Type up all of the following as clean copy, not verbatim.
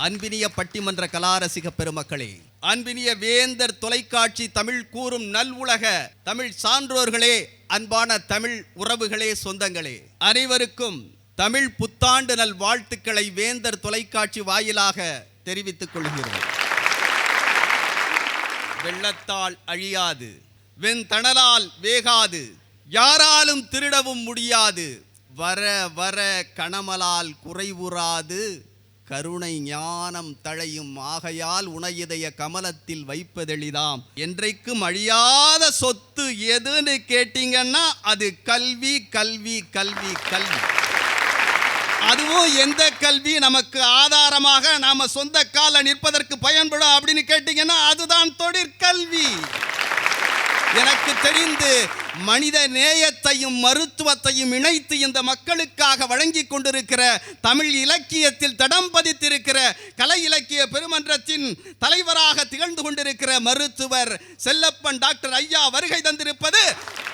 அன்பினிய பட்டிமன்ற கலாரசிக பெருமக்களே, அன்பினிய வேந்தர் தொலைக்காட்சி தமிழ் கூறும் நல் உலக தமிழ் சான்றோர்களே, அன்பான தமிழ் உறவுகளே, சொந்தங்களே, அனைவருக்கும் தமிழ் புத்தாண்டு நல் வாழ்த்துக்களை வேந்தர் தொலைக்காட்சி வாயிலாக தெரிவித்துக் கொள்கிறோம். வெள்ளத்தால் அழியாது, வெண்தணலால் வேகாது, யாராலும் திருடவும் முடியாது, வர வர கணமலால் குறைவுறாது, கருணை ஞானம் தழையும் ஆகையால் உனையுடைய கமலத்தில் வைப்பதெளிதாம். என்றைக்கும் அழியாத சொத்து எதுன்னு கேட்டீங்கன்னா அது கல்வி, கல்வி, கல்வி, கல்வி. அதுவும் எந்த கல்வி நமக்கு ஆதாரமாக நாம சொந்த கால நிற்பதற்கு பயன்படும் அப்படின்னு கேட்டீங்கன்னா அதுதான் தொழிற்கல்வி. எனக்கு தெரிந்து மனித நேயத்தையும் மருத்துவத்தையும் இணைத்து இந்த மக்களுக்காக வழங்கி கொண்டிருக்கிற தமிழ் இலக்கியத்தில் தடம் பதித்திருக்கிற கலை இலக்கிய பெருமன்றத்தின் தலைவராக திகழ்ந்து கொண்டிருக்கிற மருத்துவர் செல்லப்பன் டாக்டர் ஐயா வருகை தந்திருப்பது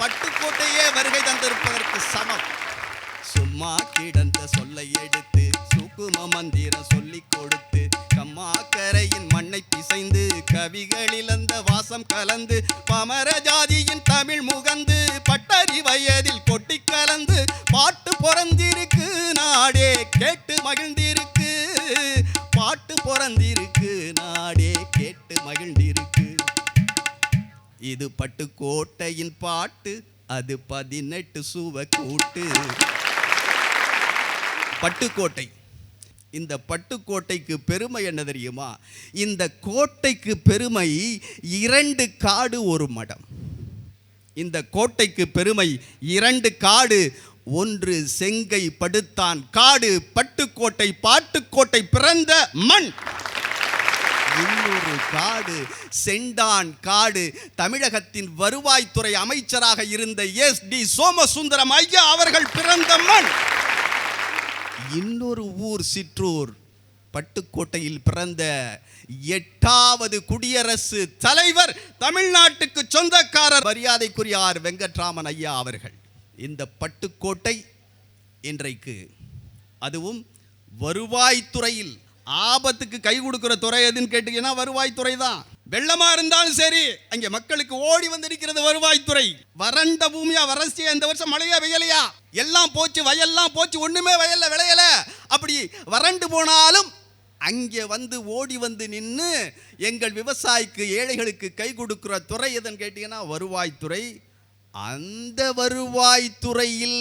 பட்டுக்கோட்டையே வருகை தந்திருப்பதற்கு சமம். சும்மா கிடந்த சொல்லை எடுத்து சுக்கும மந்திரம் சொல்லிக் கொடுத்து கம்மாக்கரையின் மண்ணை பிசைந்து கவிகளில் அந்த வாசம் கலந்து பமர ஜாதியின் தமிழ் முகந்து பட்டறி வயதில் கொட்டி கலந்து பாட்டு பொறந்திருக்கு நாடே கேட்டு மகிழ்ந்திருக்கு, பாட்டு பொறந்திருக்கு நாடே கேட்டு மகிழ்ந்திருக்கு. இது பட்டுக்கோட்டையின் பாட்டு, அது 18 சுவ கூட்டு. பட்டுக்கோட்டை, இந்த பட்டுக்கோட்டைக்கு பெருமை என்ன தெரியுமா? இந்த கோட்டைக்கு பெருமை 2 காடு 1 மடம். இந்த கோட்டைக்கு பெருமை 2 காடு, 1 செங்கை படுத்தான் காடு. பட்டுக்கோட்டை பாட்டுக்கோட்டை பிறந்த மண். இன்னொரு காடு செண்டான் காடு. தமிழகத்தின் வருவாய்த்துறை அமைச்சராக இருந்த SD சோமசுந்தரம் ஐயா அவர்கள் பிறந்த மண். இன்னொரு ஊர் சிற்றூர், பட்டுக்கோட்டையில் பிறந்த 8வது குடியரசு தலைவர், தமிழ்நாட்டுக்கு சொந்தக்காரர், மரியாதைக்குரிய ஆர் வெங்கட்ராமன் ஐயா அவர்கள். இந்த பட்டுக்கோட்டை இன்றைக்கு அதுவும் வருவாய்த்துறையில் ஆபத்துக்கு கை கொடுக்கிற துறை எதுன்னு கேட்டீங்கன்னா வருவாய்த்துறை தான். வெள்ளமா இருந்தாலும் சரி அங்கே மக்களுக்கு ஓடி வந்திருக்கிறது வருவாய்த்துறை. வறண்ட பூமியா, வறட்சியா, இந்த வருஷம் மழையா வெயிலையா, எல்லாம் போச்சு, வயல்லாம் போச்சு, ஒண்ணுமே வயல்ல விளையல. அப்படி வறண்டு போனாலும் அங்கே வந்து ஓடி வந்து நின்று எங்கள் விவசாயிக்கு ஏழைகளுக்கு கை கொடுக்கிற துறை எதுன்னு கேட்டீங்கன்னா வருவாய்த்துறை. அந்த வருவாய்த்துறையில்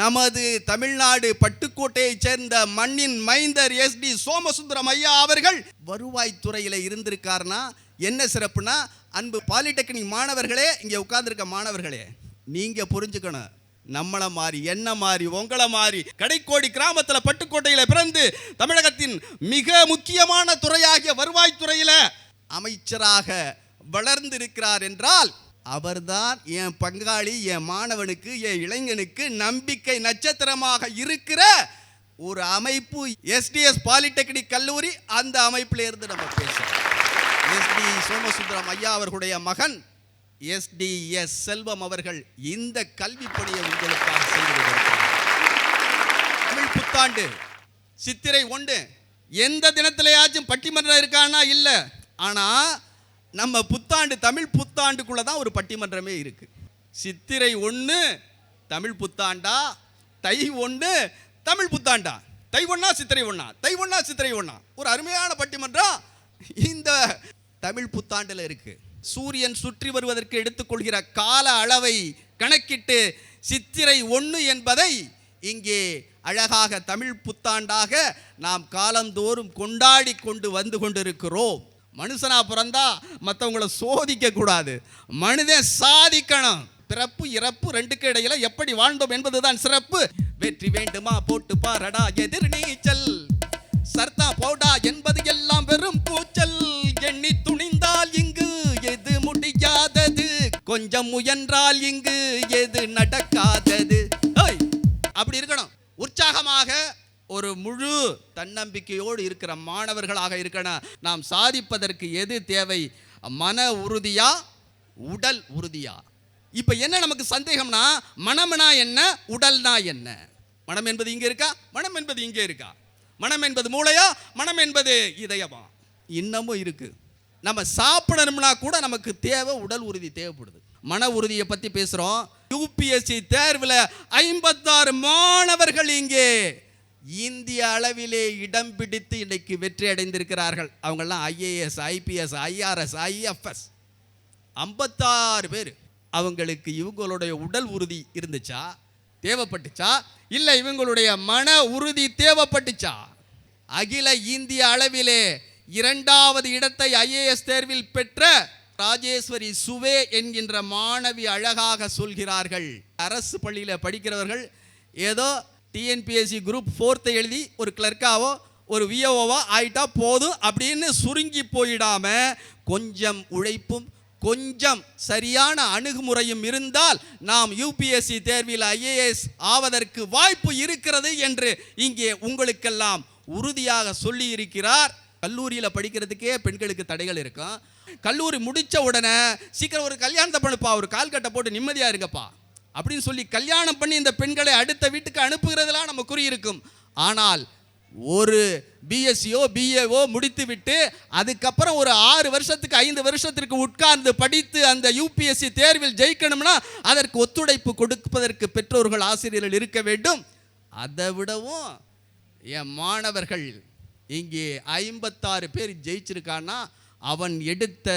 நமது தமிழ்நாடு பட்டுக்கோட்டையை சேர்ந்த மண்ணின் மைந்தர் SD சோமசுந்தரம் ஐயா அவர்கள் வருவாய்த்துறையில் இருந்திருக்காருன்னா என்ன சிறப்புனா, அன்பு பாலிடெக்னிக் மாணவர்களே, இங்கே உட்கார்ந்துருக்க மாணவர்களே, நீங்க புரிஞ்சுக்கணும், நம்மளை மாறி என்ன மாறி உங்களை மாறி கடைக்கோடி கிராமத்தில் பட்டுக்கோட்டையில் பிறந்து தமிழகத்தின் மிக முக்கியமான துறையாகிய வருவாய்த்துறையில் அமைச்சராக வளர்ந்திருக்கிறார் என்றால் அவர்தான் என் பங்காளி, என் மாணவனுக்கு, என் இளைஞனுக்கு நம்பிக்கை நட்சத்திரமாக இருக்கிற ஒரு அமைப்பு SDS பாலிடெக்னிக் கல்லூரி. அந்த அமைப்பில் இருந்து நம்ம பேசுறோம். SD சோமசுந்தரம் ஐயா அவர்களுடைய மகன் SDS செல்வம் அவர்கள் இந்த கல்வி பணியை உங்களுக்காக செய்து வருகிறார். தமிழ் புத்தாண்டு சித்திரை 1 எந்த தினத்திலேயாச்சும் பட்டிமன்றம் இருக்கானா? இல்லை. ஆனால் நம்ம புத்தாண்டு தமிழ் புத்தாண்டுக்குள்ள தான் ஒரு பட்டிமன்றமே இருக்கு. சித்திரை 1 தமிழ் புத்தாண்டா, தை 1 தமிழ் புத்தாண்டா, தை 1 சித்திரை 1, தை 1 சித்திரை 1, ஒரு அருமையான பட்டிமன்றம் இந்த தமிழ் புத்தாண்டுல இருக்கு. சூரியன் சுற்றி வருவதற்கு எடுத்துக்கொள்கிற கால அளவை கணக்கிட்டு சித்திரை 1 என்பதை இங்கே அழகாக தமிழ் புத்தாண்டாக நாம் காலந்தோறும் கொண்டாடி கொண்டு வந்து கொண்டிருக்கிறோம். மனுஷனா பிறந்தா மற்றவங்களை சோதிக்க கூடாது, மனிதன் சாதிக்கணும். பிறப்பு இறப்பு 2க்கு இடையில எப்படி வாழ்ந்தோம் என்பதுதான் சிறப்பு. வெற்றி வேண்டுமா போட்டு பாரடா எதிர் நீச்சல், சர்த்தா போடா என்பது எல்லாம் வெறும் கூச்சல், எண்ணி துணிந்தால் இங்கு எது முடியாதது, கொஞ்சம் முயன்றால் இங்கு எது நடக்காதது. அப்படி இருக்கணும். உற்சாகமாக ஒரு முழு தன்னம்பிக்கையோடு இருக்கிற மாணவர்களாக இருக்கணும். நாம் சாதிப்பதற்கு எது தேவை? மன உறுதியா, உடல் உறுதியா? இப்ப என்ன நமக்கு சந்தேகம்னா, மனம்னா என்ன, உடல்னா என்ன? மனம் என்பது இங்கே இருக்கா, மனம் என்பது இங்கே இருக்கா? மனம் என்பது மூளையா, மனம் என்பது இதயமா? இன்னமும் இருக்கு. நம்ம சாப்பிடணும்னா கூட நமக்கு தேவை, உடல் உறுதி தேவைப்படுது. மன உறுதியை பற்றி பேசுகிறோம். யூபிஎஸ்சி தேர்வில் 56 மாணவர்கள் இங்கே இந்திய அளவிலே இடம் பிடித்து இன்னைக்கு வெற்றி அடைந்திருக்கிறார்கள். அவங்கெல்லாம் ஐஏஎஸ், ஐபிஎஸ், ஐஆர்எஸ், ஐஎஃப்எஸ் 56 பேர். அவங்களுக்கு இவங்களுடைய உடல் உறுதி இருந்துச்சா, தேவைப்பட்டுச்சா, இல்லை இவங்களுடைய மன உறுதி தேவைப்பட்டுச்சா? அகில இந்திய அளவிலே 2வது இடத்தை ஐஏஎஸ் தேர்வில் பெற்ற ராஜேஸ்வரி சுவே என்கின்ற மாணவி அழகாக சொல்கிறார்கள், அரசு பள்ளியில் படிக்கிறவர்கள் ஏதோ டிஎன்பிஎஸ்சி குரூப் 4 எழுதி ஒரு கிளர்க்காவோ ஒரு விஓவோ ஆயிட்டா போதும் அப்படின்னு சுருங்கி போயிடாம கொஞ்சம் உழைப்பும் கொஞ்சம் சரியான அணுகுமுறையும் இருந்தால் நாம் யூபிஎஸ்சி தேர்வில் ஐஏஎஸ் ஆவதற்கு வாய்ப்பு இருக்கிறது என்று இங்கே உங்களுக்கெல்லாம் உறுதியாக சொல்லி இருக்கிறார். கல்லூரியில் படிக்கிறதுக்கே பெண்களுக்கு தடைகள் இருக்கும். கல்லூரி முடித்த உடனே சீக்கிரம் ஒரு கல்யாணத்தை பண்ணுப்பா, ஒரு கால் கட்டை போட்டு நிம்மதியாக இருங்கப்பா அப்படின்னு சொல்லி கல்யாணம் பண்ணி இந்த பெண்களை அடுத்த வீட்டுக்கு அனுப்புகிறதுலாம் நம்ம குறி இருக்கும். ஆனால் ஒரு பிஎஸ்சியோ பிஏஓ முடித்து விட்டு அதுக்கப்புறம் ஒரு 6 வருஷத்துக்கு 5 வருஷத்திற்கு உட்கார்ந்து படித்து அந்த யூபிஎஸ்சி தேர்வில் ஜெயிக்கணும்னா அதற்கு ஒத்துழைப்பு கொடுப்பதற்கு பெற்றோர்கள், ஆசிரியர்கள் இருக்க வேண்டும். அதை விடவும் என் மாணவர்கள் இங்கே 56 பேர் ஜெயிச்சிருக்கான்னா அவன் எடுத்த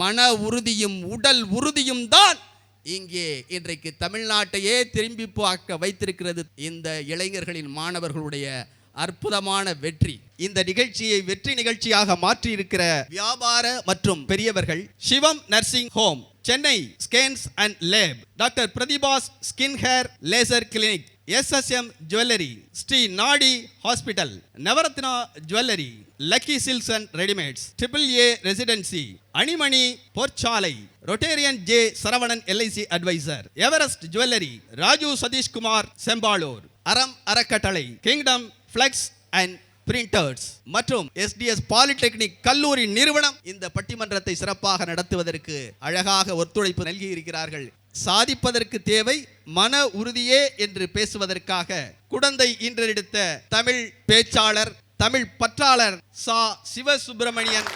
மன உறுதியும் உடல் உறுதியும் தான் இங்கே இன்றைக்கு தமிழ்நாட்டையே திரும்பி பார்க்க வைத்திருக்கிறது. இந்த இளைஞர்களின் மாணவர்களுடைய அற்புதமான வெற்றி. இந்த நிகழ்ச்சியை வெற்றி நிகழ்ச்சியாக மாற்றி இருக்கிற வியாபார மற்றும் பெரியவர்கள் Sivam nursing home, Chennai scans and lab, doctor Prathiba's skin hair laser clinic, SSM jewellery, Sri Nadi hospital, Navaratna jewellery, lucky silks and readymades, AAA residency, அணிமணி பொற்சாலை, rotarian J Saravanan LIC advisor, Everest jewellery, Raju Sathishkumar Sembalur, அறம் அறக்கட்டளை, கிங்டம் ஃபிளக்ஸ் அண்ட் பிரிண்டர்ஸ் மற்றும் SDS பாலிடெக்னிக் கல்லூரி நிறுவனம் இந்த பட்டிமன்றத்தை சிறப்பாக நடத்துவதற்கு அழகாக ஒத்துழைப்பு நல்கி இருக்கிறார்கள். சாதிப்பதற்கு தேவை மன உறுதியே என்று பேசுவதற்காக குடந்தை இன்றெடுத்த தமிழ் பேச்சாளர், தமிழ் பற்றாளர் சா சிவசுப்பிரமணியன்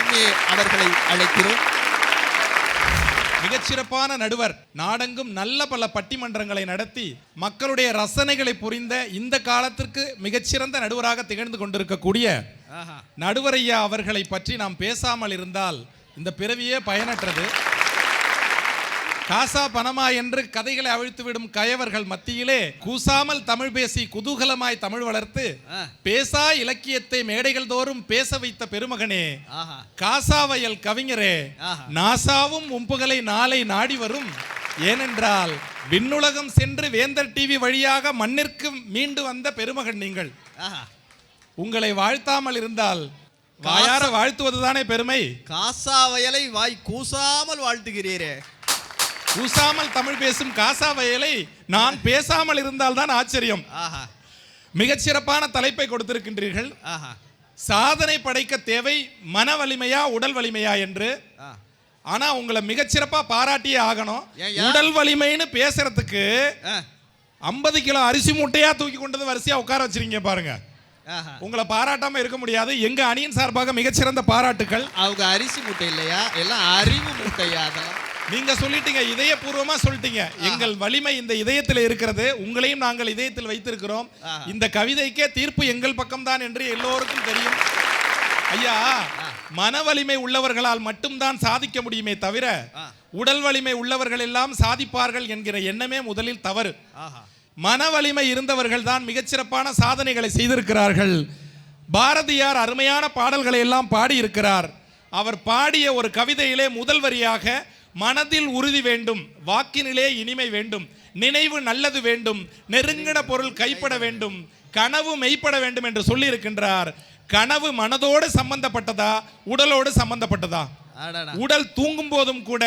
MA அவர்களை அழைக்கிறோம். மிகச்சிறப்பான நடுவர், நாடெங்கும் நல்ல பல பட்டிமன்றங்களை நடத்தி மக்களுடைய ரசனைகளை புரிந்த இந்த காலத்திற்கு மிகச்சிறந்த நடுவராக திகழ்ந்து கொண்டிருக்கக்கூடிய நடுவரையா அவர்களை பற்றி நாம் பேசாமல் இருந்தால் இந்த பிறவியே பயனற்றது. காசா பணமா என்று கதைகளை அவிழ்த்துவிடும் கயவர்கள் மத்தியிலே கூசாமல் தமிழ் பேசி குதூகலமாய் தமிழ் வளர்த்து பேசா இலக்கியத்தை மேடைகள் தோறும் பேச வைத்த பெருமகனே, காசாவயல் கவிஞரே, நாசாவும் உம்புகளை நாளை நாடி வரும். ஏனென்றால் விண்ணுலகம் சென்று வேந்தர் டிவி வழியாக மண்ணிற்கு மீண்டு வந்த பெருமகன் நீங்கள். உங்களை வாழ்த்தாமல் இருந்தால் வாயார வாழ்த்துவதுதானே பெருமை. காசாவயலை வாய் கூசாமல் வாழ்த்துகிறீரே. கூசாமல் தமிழ் பேசும் காசாவயலை நான் பேசாமல் இருந்தால் தான் ஆச்சரியம். மிகச்சிறப்பான தலைப்பை கொடுத்திருக்கின்றீர்கள். சாதனை படைக்க தேவை மன வலிமையா உடல் வலிமையா என்று. ஆனா உங்களை மிகச்சிறப்பா பாராட்டியே ஆகணும். உடல் வலிமைன்னு பேசுறதுக்கு 50 கிலோ அரிசி மூட்டையா தூக்கி கொண்டு வரிசையா உட்கார வச்சிருக்கீங்க பாருங்க. உங்களை பாராட்டாம இருக்க முடியாது. எங்க அணியின் சார்பாக மிகச்சிறந்த பாராட்டுக்கள். அவங்க அரிசி மூட்டை இல்லையா, எல்லாம் அறிவு மூட்டையா? அதெல்லாம் நீங்க சொல்லிட்டீங்க, இதயபூர்வமா சொல்லிட்டீங்க. எங்கள் வலிமை இந்த இதயத்தில் இருக்கிறது, உங்களையும் நாங்கள் இதயத்தில் வைத்திருக்கிறோம். இந்த கவிதைக்கே தீர்ப்பு எங்கள் பக்கம்தான் என்று எல்லோருக்கும் தெரியும். ஐயா, மன வலிமை உள்ளவர்களால் மட்டும்தான் சாதிக்க முடியுமே தவிர உடல் வலிமை உள்ளவர்கள் எல்லாம் சாதிப்பார்கள் என்கிற எண்ணமே முதலில் தவறு. மன வலிமை இருந்தவர்கள் தான் மிகச்சிறப்பான சாதனைகளை செய்திருக்கிறார்கள். பாரதியார் அருமையான பாடல்களை எல்லாம் பாடியிருக்கிறார். அவர் பாடிய ஒரு கவிதையிலே முதல் வரியாக மனதில் உறுதி வேண்டும், வாக்கினிலே இனிமை வேண்டும், நினைவு நல்லது வேண்டும், நெருங்கின பொருள் கைப்பட வேண்டும், கனவு மெய்ப்பட வேண்டும் என்று சொல்லி இருக்கின்றார். கனவு மனதோடு சம்பந்தப்பட்டதா உடலோடு சம்பந்தப்பட்டதா? உடல் தூங்கும் போதும் கூட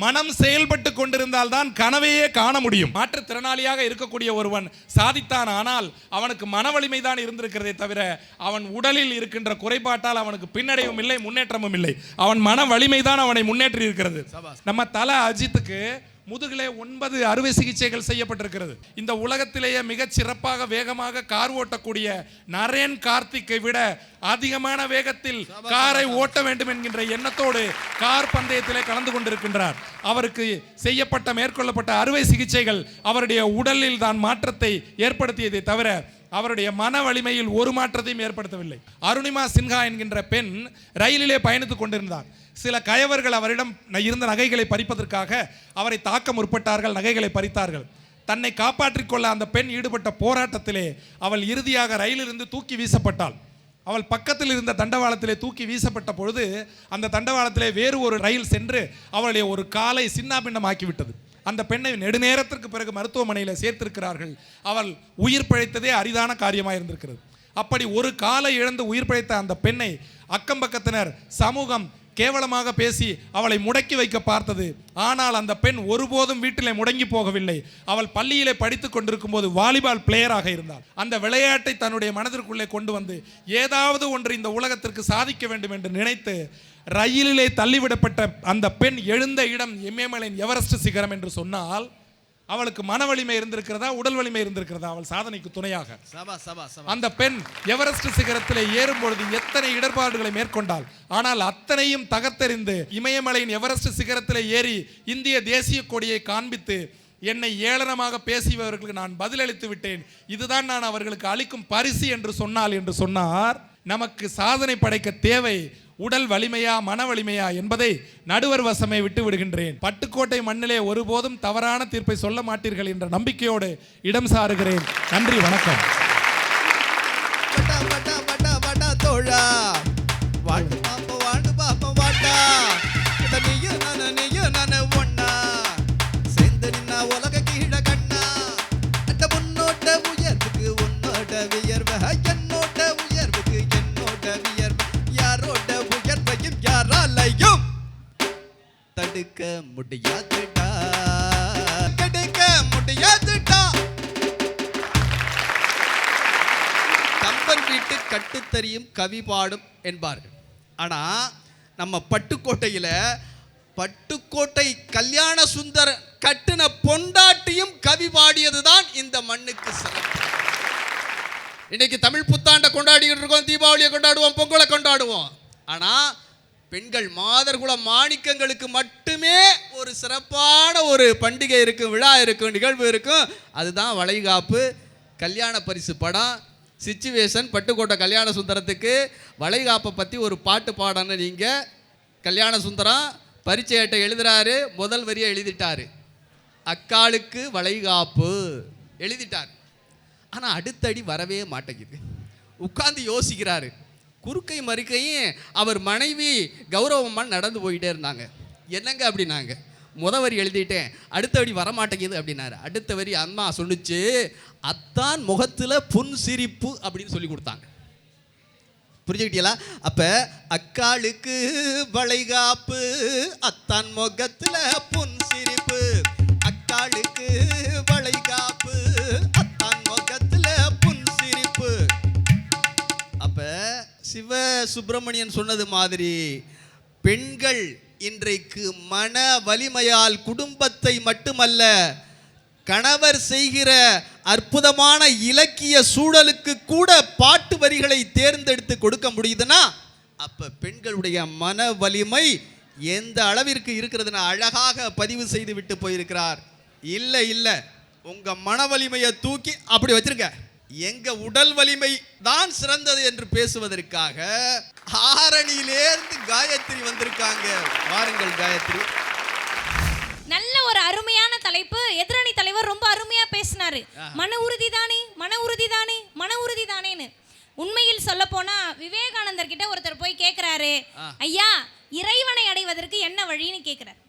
மனம் செயல்பட்டு கொண்டிருந்தால் தான் கனவையே காண முடியும். மாற்றுத்திறனாளியாக இருக்கக்கூடிய ஒருவன் சாதித்தான், ஆனால் அவனுக்கு மன வலிமை தான் இருந்திருக்கிறதே தவிர அவன் உடலில் இருக்கின்ற குறைபாட்டால் அவனுக்கு பின்னடைவும் இல்லை, முன்னேற்றமும் இல்லை. அவன் மன வலிமை தான் அவனை முன்னேற்றி இருக்கிறது. நம்ம தல அஜித்துக்கு முதுகிலே 9 அறுவை சிகிச்சைகள் செய்யப்பட்டிருக்கிறது. இந்த உலகத்திலேயே மிகச் சிறப்பாக வேகமாக கார் ஓட்டக்கூடிய நரேன் கார்த்திக்கை விட அதிகமான வேகத்தில் காரை ஓட்ட வேண்டும் என்கின்ற எண்ணத்தோடு கார் பந்தயத்திலே கலந்து கொண்டிருக்கின்றார். அவருக்கு செய்யப்பட்ட மேற்கொள்ளப்பட்ட அறுவை சிகிச்சைகள் அவருடைய உடலில் தான் மாற்றத்தை ஏற்படுத்தியதை தவிர அவருடைய மன வலிமையில் ஒரு மாற்றத்தையும் ஏற்படுத்தவில்லை. அருணிமா சின்ஹா என்கின்ற பெண் ரயிலிலே பயணித்துக் கொண்டிருந்தார். சில கயவர்கள் அவரிடம் இருந்த நகைகளை பறிப்பதற்காக அவரை தாக்க முற்பட்டார்கள், நகைகளை பறித்தார்கள். தன்னை காப்பாற்றிக் கொள்ள அந்த பெண் ஈடுபட்ட போராட்டத்திலே அவள் இறுதியாக ரயிலிருந்து தூக்கி வீசப்பட்டாள். அவள் பக்கத்தில் இருந்த தண்டவாளத்திலே தூக்கி வீசப்பட்ட பொழுது அந்த தண்டவாளத்திலே வேறு ஒரு ரயில் சென்று அவளுடைய ஒரு காலை சின்னாபின்னமாக்கிவிட்டது. அந்த பெண்ணை நெடுநேரத்திற்கு பிறகு மருத்துவமனையில் சேர்த்திருக்கிறார்கள். அவள் உயிர் பிழைத்ததே அரிதான காரியமாக இருந்திருக்கிறது. அப்படி ஒரு காலை இழந்து உயிர் பிழைத்த அந்த பெண்ணை அக்கம் பக்கத்தினர் சமூகம் கேவலமாக பேசி அவளை முடக்கி வைக்க பார்த்தது. ஆனால் அந்த பெண் ஒருபோதும் வீட்டிலே முடங்கி போகவில்லை. அவள் பள்ளியிலே படித்துக் கொண்டிருக்கும் போது வாலிபால் பிளேயராக இருந்தாள். அந்த விளையாட்டை தன்னுடைய மனதிற்குள்ளே கொண்டு வந்து ஏதாவது ஒன்று இந்த உலகத்திற்கு சாதிக்க வேண்டும் என்று நினைத்து ரயிலிலே தள்ளிவிடப்பட்ட அந்த பெண் எழுந்த இடம் இமயமலையின் எவரெஸ்ட் சிகரம் என்று சொன்னால் அவளுக்கு மன வலிமை இருந்திருக்கிறதா, உடல் வலிமை இருந்திருக்கிறதா? அவள் சாதனைக்கு துணையாக அந்த பெண் எவரெஸ்ட் சிகரத்திலே ஏறும் பொழுது எத்தனை இடர்பாடுகளை மேற்கொண்டாள். ஆனால் அத்தனையும் தகர்த்தெறிந்து இமயமலையின் எவரெஸ்ட் சிகரத்திலே ஏறி இந்திய தேசிய கொடியை காண்பித்து என்னை ஏளனமாக பேசியவர்களுக்கு நான் பதிலளித்து விட்டேன், இதுதான் நான் அவர்களுக்கு அளிக்கும் பரிசு என்று சொன்னார். நமக்கு சாதனை படைக்க தேவை உடல் வலிமையா மன வலிமையா என்பதை நடுவர் வசமே விட்டு விடுகின்றேன். பட்டுக்கோட்டை மண்ணிலே ஒருபோதும் தவறான தீர்ப்பை சொல்ல மாட்டீர்கள் என்ற நம்பிக்கையோடு இடம் சாருகிறேன். நன்றி, வணக்கம். தடுக்க முடியாதுடா, தடுக்க முடியாதுடா. கம்பன் வீட்டு கட்டுத்தறியும் கவி பாடும் என்பார்கள். ஆனா நம்ம பட்டுக்கோட்டை கல்யாண சுந்தர் கட்டுன பொண்டாட்டியும் கவி பாடியதுதான் இந்த மண்ணுக்கு சிறப்பு. இன்னைக்கு தமிழ் புத்தாண்டை கொண்டாடிக்கிட்டு இருக்கோம், தீபாவளியை கொண்டாடுவோம், பொங்கலை கொண்டாடுவோம். ஆனா பெண்கள் மாதர்குல மாணிக்கங்களுக்கு மட்டுமே ஒரு சிறப்பான ஒரு பண்டிகை இருக்கும், விழா இருக்கும், நிகழ்வு இருக்கும். அதுதான் வளைகாப்பு. கல்யாண பரிசு படம் சிச்சுவேஷன் பட்டுக்கோட்டை கல்யாண சுந்தரத்துக்கு வளைகாப்பை பற்றி ஒரு பாட்டு பாடணும். நீங்கள் கல்யாண சுந்தரம் பரீட்சை அட்டை எழுதுறாரு, முதல் வரியை எழுதிட்டாரு, அக்காளுக்கு வளைகாப்பு எழுதிட்டார். ஆனால் அடுத்தடி வரவே மாட்டேங்குது. உட்கார்ந்து யோசிக்கிறாரு. குறுக்கை மறுக்கையும் அவர் மனைவி கௌரவமாக நடந்து போயிட்டே இருந்தாங்க. என்னங்க அப்படின்னாங்க, வரி எழுதிட்டேன், அடுத்த வரி வரமாட்டேங்குது அப்படின்னாரு. அடுத்த வரி அம்மா சொல்லிச்சு, அத்தான் முகத்தில் புன் சிரிப்பு அப்படின்னு சொல்லி கொடுத்தாங்க. புரிஞ்சுக்கிட்டீங்களா? அப்போ அக்காளுக்கு வளைகாப்பு, அத்தான் முகத்தில் புன் சிரிப்பு, அக்காளுக்கு வளைகாப்பு, அத்தான் முகத்தில் புன் சிரிப்பு. அப்போ சிவ சுப்பிரமணியன் சொன்னது மாதிரி பெண்கள் இன்றைக்கு மன வலிமையால் குடும்பத்தை மட்டுமல்ல கணவர் செய்கிற அற்புதமான இலக்கிய சூழலுக்கு கூட பாட்டு வரிகளை தேர்ந்தெடுத்து கொடுக்க முடியுதுன்னா அப்ப பெண்களுடைய மன வலிமை எந்த அளவிற்கு இருக்கிறதுன்னு அழகாக பதிவு செய்து விட்டு போயிருக்கிறார். இல்லை இல்லை, உங்க மன வலிமையை தூக்கி அப்படி வச்சிருக்க, எங்க உடல் வலிமை தான் சிறந்தது என்று பேசுவதற்காக ஆரணியிலேருந்து காயத்ரி வந்திருக்காங்க. வாருங்கள் காயத்ரி. நல்ல ஒரு அருமையான தலைப்பு. எதிரணி தலைவர் ரொம்ப அருமையா பேசினாரு. மன உறுதி தானே, மன உறுதி தானே, மன உறுதி தானேன்னு. உண்மையில் சொல்ல போனா விவேகானந்தர் கிட்ட ஒருத்தர் போய் கேட்கிறாரு, ஐயா இறைவனை அடைவதற்கு என்ன வழின்னு கேட்கிறார்.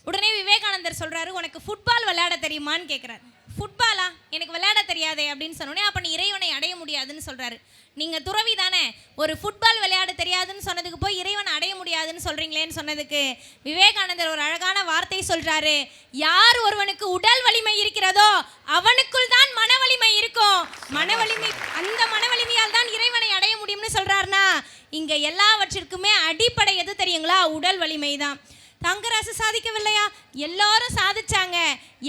உடனே விவேகானந்தர் சொல்றாரு, உனக்கு ஃபுட்பால் விளையாட தெரியுமான்னு கேட்கிறார். ஃபுட்பாலா, எனக்கு விளையாட தெரியாதே அப்படின்னு சொன்னோடனே, அப்போ நீ இறைவனை அடைய முடியாதுன்னு சொல்கிறாரு. நீங்கள் துறவி தானே, ஒரு ஃபுட்பால் விளையாட தெரியாதுன்னு சொன்னதுக்கு போய் இறைவனை அடைய முடியாதுன்னு சொல்கிறீங்களேன்னு சொன்னதுக்கு விவேகானந்தர் ஒரு அழகான வார்த்தை சொல்கிறாரு, யார் ஒருவனுக்கு உடல் வலிமை இருக்கிறதோ அவனுக்குள் தான் மன வலிமை இருக்கும், மன வலிமை, அந்த மன வலிமையால் தான் இறைவனை அடைய முடியும்னு சொல்கிறாருன்னா, இங்கே எல்லாவற்றிற்குமே அடிப்படை எது தெரியுங்களா? உடல் வலிமை தான். தங்கராசு சாதிக்கவில்லையா? எல்லாரும் சாதிச்சாங்க.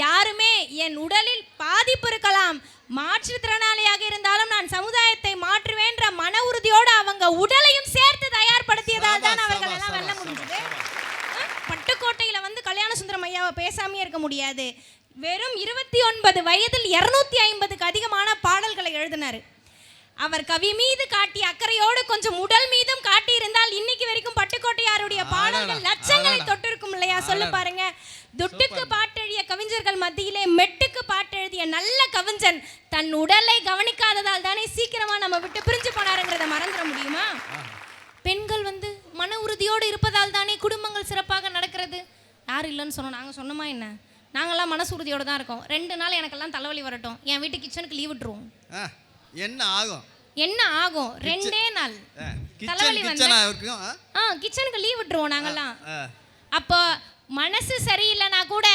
யாருமே என் உடலில் பாதிப்பு இருக்கலாம், மாற்றுத்திறனாளியாக இருந்தாலும் நான் சமுதாயத்தை மாற்றுவேன்ற மன உறுதியோடு அவங்க உடலையும் சேர்த்து தயார்படுத்தியதால் தான் அவர்கள் எல்லாம் வெல்ல முடிஞ்சது. பட்டுக்கோட்டையில வந்து கல்யாண சுந்தரம் ஐயாவை பேசாமே இருக்க முடியாது. வெறும் 29 வயதில் 250க்கு அதிகமான பாடல்களை எழுதினார். அவர் கவி மீது காட்டிய அக்கறையோடு கொஞ்சம் உடல் மீதும் காட்டி இருந்தால் இன்னைக்கு வரைக்கும் பட்டுக்கோட்டையாருடைய பாடல்கள் லட்சங்களை தொட்டிருக்கும் இல்லையா? சொல்லு பாருங்க. துட்டுக்கு பாட்டெழுதிய கவிஞர்கள் மத்தியிலே மெட்டுக்கு பாட்டெழுதிய நல்ல கவிஞன் தன் உடலை கவனிக்காததால் தானே சீக்கிரமா நம்ம விட்டு பிரிஞ்சு போனாருங்கிறத மறந்துட முடியுமா? பெண்கள் வந்து மன உறுதியோடு இருப்பதால் தானே குடும்பங்கள் சிறப்பாக நடக்கிறது. யாரும் இல்லைன்னு சொன்னோம், நாங்கள் சொன்னோமா என்ன? நாங்கள்லாம் மனசு உறுதியோடு தான் இருக்கோம். 2 நாள் எனக்கெல்லாம் தலைவலி வரட்டும், என் வீட்டு கிச்சனுக்கு லீவ் விட்டுருவோம். என்ன ஆகும்? என்ன ஆகும்? 2 நாள் தலைவலி வந்து கிச்சனுக்கு லீவ் விட்டுருவோம் நாங்கெல்லாம். அப்போ மனசு சரியில்லைனா கூட